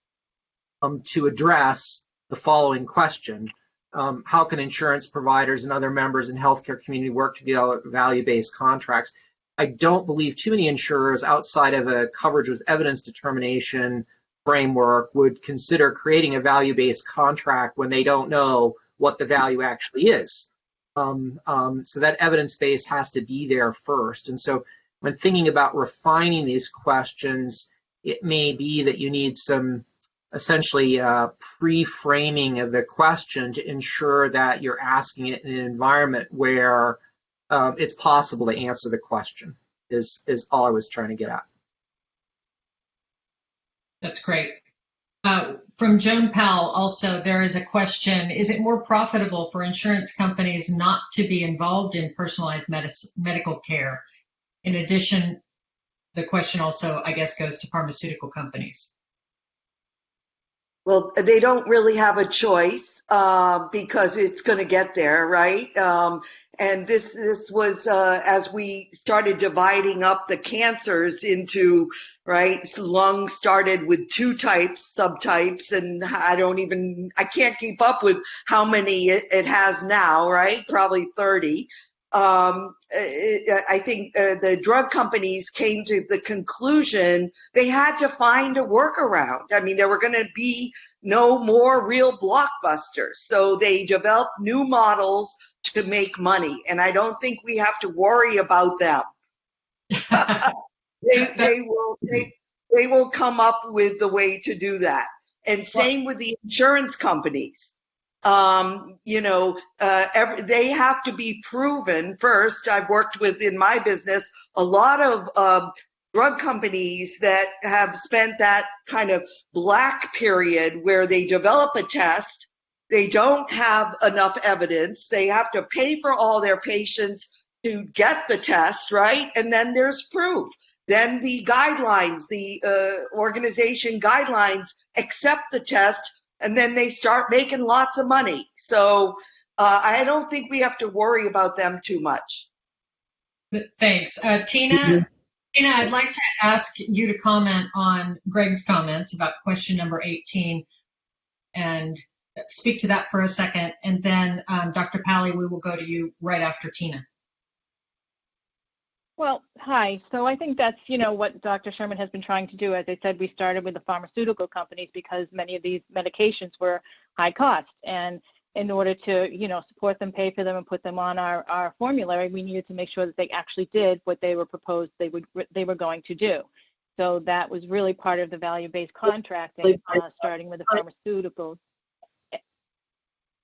Speaker 16: to address the following question? How can insurance providers and other members in healthcare community work to get value-based contracts? I don't believe too many insurers outside of a coverage with evidence determination framework would consider creating a value-based contract when they don't know what the value actually is. So that evidence base has to be there first. And so when thinking about refining these questions, it may be that you need some essentially pre-framing of the question to ensure that you're asking it in an environment where it's possible to answer the question, is all I was trying to get at.
Speaker 3: That's great. From Joan Powell, also, there is a question: is it more profitable for insurance companies not to be involved in personalized medical care? In addition, the question also, I guess, goes to pharmaceutical companies.
Speaker 6: Well, they don't really have a choice because it's going to get there, right? And this was as we started dividing up the cancers into, right, lung started with 2 subtypes, and I can't keep up with how many it has now, right? Probably 30. I think the drug companies came to the conclusion they had to find a workaround. I mean, there were going to be no more real blockbusters. So they developed new models to make money. And I don't think we have to worry about them. They will come up with the way to do that. And same with the insurance companies. They have to be proven first. I've worked with, in my business, a lot of drug companies that have spent that kind of black period where they develop a test, they don't have enough evidence, they have to pay for all their patients to get the test, right? And then there's proof. Then the guidelines, the organization guidelines accept the test, and then they start making lots of money. So I don't think we have to worry about them too much.
Speaker 3: Thanks. Tina, I'd like to ask you to comment on Greg's comments about question number 18 and speak to that for a second. And then Dr. Pally, we will go to you right after Tina.
Speaker 5: Well, hi. So I think that's, what Dr. Sherman has been trying to do. As I said, we started with the pharmaceutical companies because many of these medications were high cost. And in order to, support them, pay for them, and put them on our formulary, we needed to make sure that they actually did what they were proposed they were going to do. So that was really part of the value-based contracting, starting with the pharmaceuticals.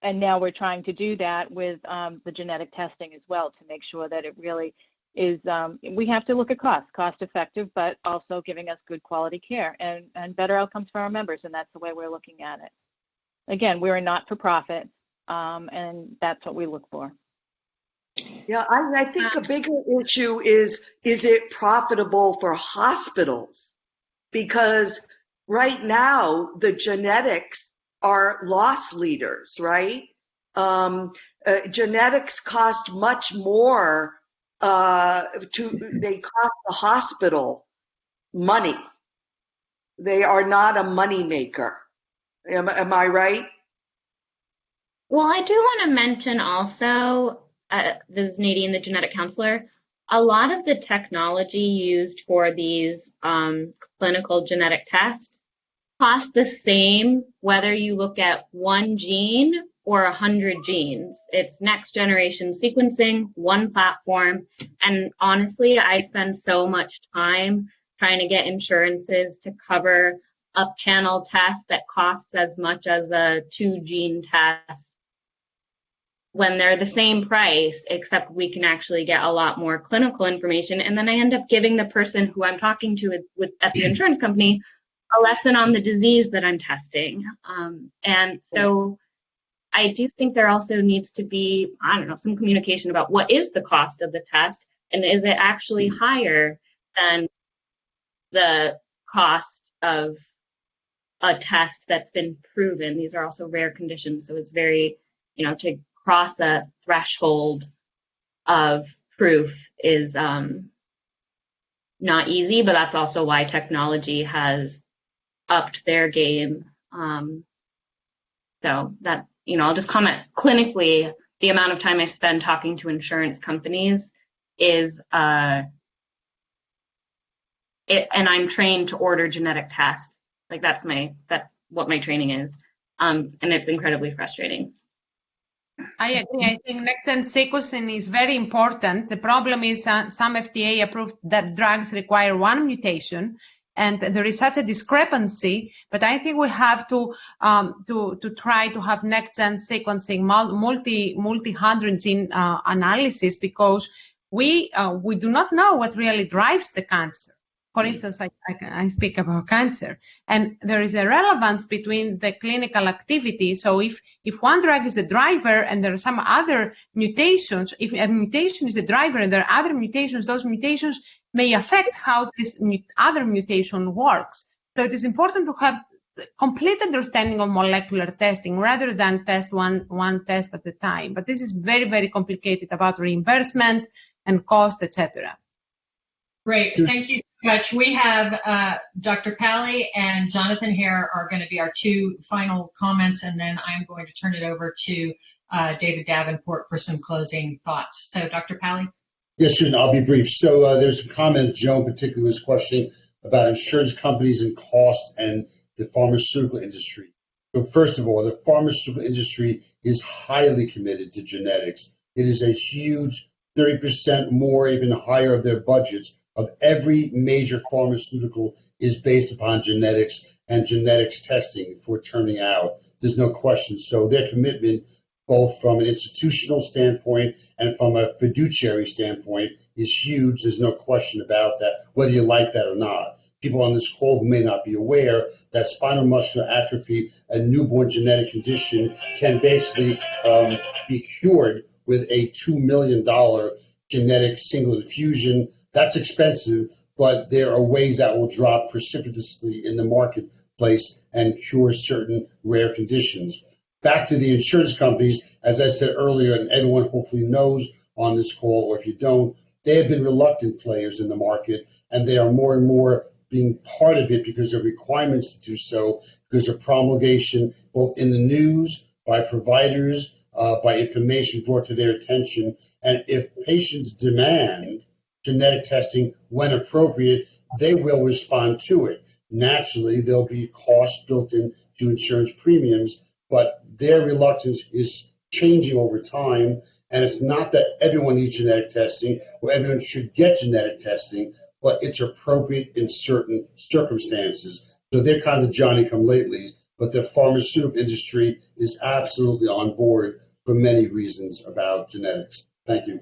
Speaker 5: And now we're trying to do that with the genetic testing as well, to make sure that it really is we have to look at cost effective, but also giving us good quality care and better outcomes for our members, and that's the way we're looking at it. Again, we're a not-for-profit, and that's what we look for.
Speaker 6: Yeah, I think a bigger issue is it profitable for hospitals? Because right now, the genetics are loss leaders, right? Genetics cost much more, they cost the hospital money. They are not a money maker. Am I right?
Speaker 14: Well, I do want to mention also, this is Nadine, the genetic counselor, a lot of the technology used for these clinical genetic tests cost the same whether you look at one gene or 100 genes. It's next generation sequencing, one platform, and honestly, I spend so much time trying to get insurances to cover a panel test that costs as much as a 2-gene test when they're the same price, except we can actually get a lot more clinical information. And then I end up giving the person who I'm talking to at the insurance company a lesson on the disease that I'm testing. And so I do think there also needs to be, I don't know, some communication about what is the cost of the test, and is it actually higher than the cost of a test that's been proven. These are also rare conditions, so it's very, to cross a threshold of proof is not easy, but that's also why technology has upped their game. So that, I'll just comment clinically, the amount of time I spend talking to insurance companies is, and I'm trained to order genetic tests. Like that's what my training is. And it's incredibly frustrating.
Speaker 9: I agree. I think next-gen sequencing is very important. The problem is some FDA approved that drugs require one mutation, and there is such a discrepancy. But I think we have to try to have next-gen sequencing, multi-hundred gene analysis, because we do not know what really drives the cancer. For instance, I speak about cancer, and there is a relevance between the clinical activity. So if one drug is the driver and there are some other mutations, if a mutation is the driver and there are other mutations, those mutations may affect how this other mutation works. So it is important to have complete understanding of molecular testing rather than test one test at a time. But this is very, very complicated about reimbursement and cost, etc.
Speaker 3: Great. Thank you so much. We have Dr. Pally and Jonathan here are going to be our two final comments, and then I'm going to turn it over to David Davenport for some closing thoughts. So, Dr. Pally?
Speaker 11: Yes, Susan, I'll be brief. So there's a comment, Joan particularly was questioning about insurance companies and cost and the pharmaceutical industry. So first of all, the pharmaceutical industry is highly committed to genetics. It is a huge 30% more, even higher of their budgets of every major pharmaceutical is based upon genetics and genetics testing for turning out. There's no question. So their commitment, both from an institutional standpoint and from a fiduciary standpoint, is huge. There's no question about that, whether you like that or not. People on this call who may not be aware that spinal muscular atrophy, a newborn genetic condition, can basically be cured with a $2 million genetic single infusion. That's expensive, but there are ways that will drop precipitously in the marketplace and cure certain rare conditions. Back to the insurance companies, as I said earlier, and everyone hopefully knows on this call, or if you don't, they have been reluctant players in the market, and they are more and more being part of it because of requirements to do so, because of promulgation, both in the news, by providers, by information brought to their attention. And if patients demand genetic testing when appropriate, they will respond to it. Naturally, there'll be costs built into insurance premiums, but their reluctance is changing over time. And it's not that everyone needs genetic testing or everyone should get genetic testing, but it's appropriate in certain circumstances. So they're kind of the Johnny-come-latelys, but the pharmaceutical industry is absolutely on board for many reasons about genetics. Thank you.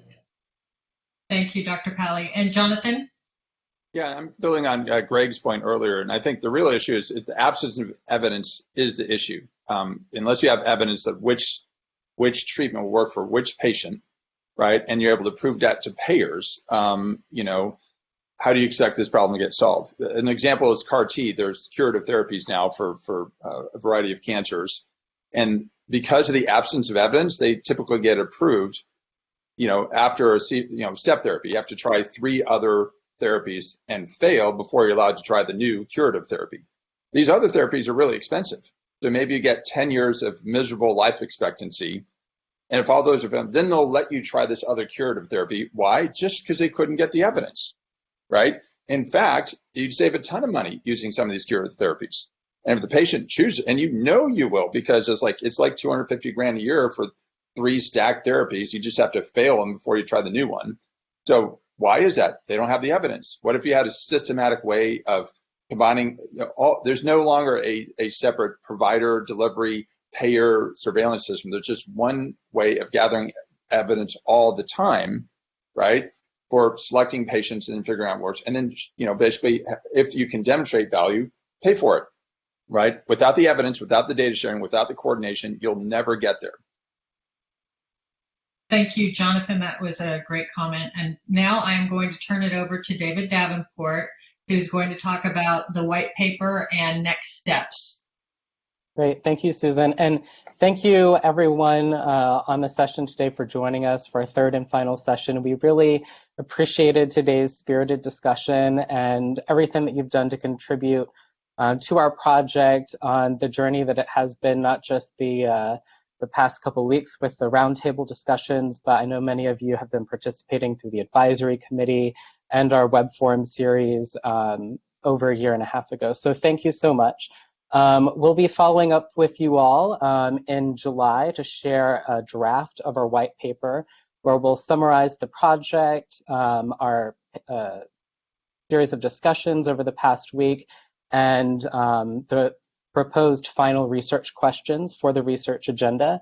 Speaker 3: Thank you, Dr. Pally. And Jonathan?
Speaker 4: Yeah, I'm building on Greg's point earlier, and I think the real issue is the absence of evidence is the issue. Unless you have evidence of which treatment will work for which patient, right, and you're able to prove that to payers, you know, how do you expect this problem to get solved? An example is CAR-T. There's curative therapies now for a variety of cancers, and because of the absence of evidence, they typically get approved, you know, after a step therapy. You have to try 3 other therapies and fail before you're allowed to try the new curative therapy. These other therapies are really expensive. So maybe you get 10 years of miserable life expectancy. And if all those are found, then they'll let you try this other curative therapy. Why? Just because they couldn't get the evidence, right? In fact, you'd save a ton of money using some of these curative therapies. And if the patient chooses, and you know you will, because it's like 250 grand a year for 3 stacked therapies. You just have to fail them before you try the new one. So why is that? They don't have the evidence. What if you had a systematic way of combining, there's no longer a separate provider, delivery, payer surveillance system. There's just one way of gathering evidence all the time, right, for selecting patients and then figuring out what works. And then, you know, basically, if you can demonstrate value, pay for it, right? Without the evidence, without the data sharing, without the coordination, you'll never get there.
Speaker 3: Thank you, Jonathan. That was a great comment. And now I'm going to turn it over to David Davenport, who's going to talk about the white paper and next steps.
Speaker 17: Great. Thank you, Susan. And thank you, everyone on the session today for joining us for our 3rd and final session. We really appreciated today's spirited discussion and everything that you've done to contribute to our project on the journey that it has been, not just the past couple weeks with the roundtable discussions, but I know many of you have been participating through the advisory committee and our web forum series over a year and a half ago. So thank you so much. We'll be following up with you all in July to share a draft of our white paper where we'll summarize the project, our series of discussions over the past week, and the proposed final research questions for the research agenda.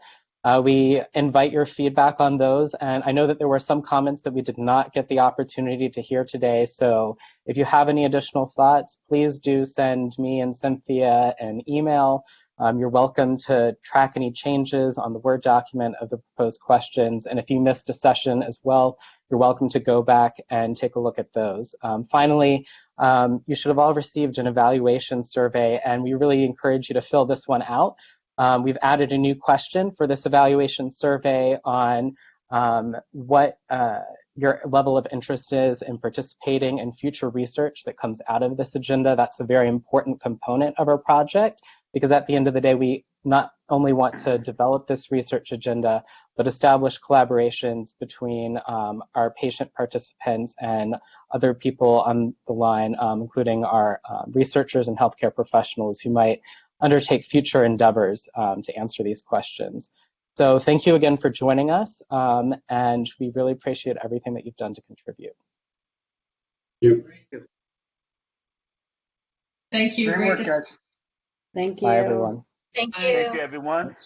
Speaker 17: We invite your feedback on those, and I know that there were some comments that we did not get the opportunity to hear today, so if you have any additional thoughts, please do send me and Cynthia an email. You're welcome to track any changes on the Word document of the proposed questions, and if you missed a session as well, you're welcome to go back and take a look at those. Finally, you should have all received an evaluation survey, and we really encourage you to fill this one out. We've added a new question for this evaluation survey on what your level of interest is in participating in future research that comes out of this agenda. That's a very important component of our project, because at the end of the day, we not only want to develop this research agenda, but establish collaborations between our patient participants and other people on the line, including our researchers and healthcare professionals who might undertake future endeavors to answer these questions. So thank you again for joining us, and we really appreciate everything that you've done to contribute.
Speaker 11: Thank you.
Speaker 3: Thank you.
Speaker 7: Great work, guys. Thank you.
Speaker 17: Bye, everyone.
Speaker 1: Thank you.
Speaker 8: Thank you, everyone.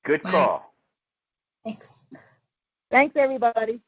Speaker 8: Good call.
Speaker 1: Thanks.
Speaker 10: Thanks, everybody.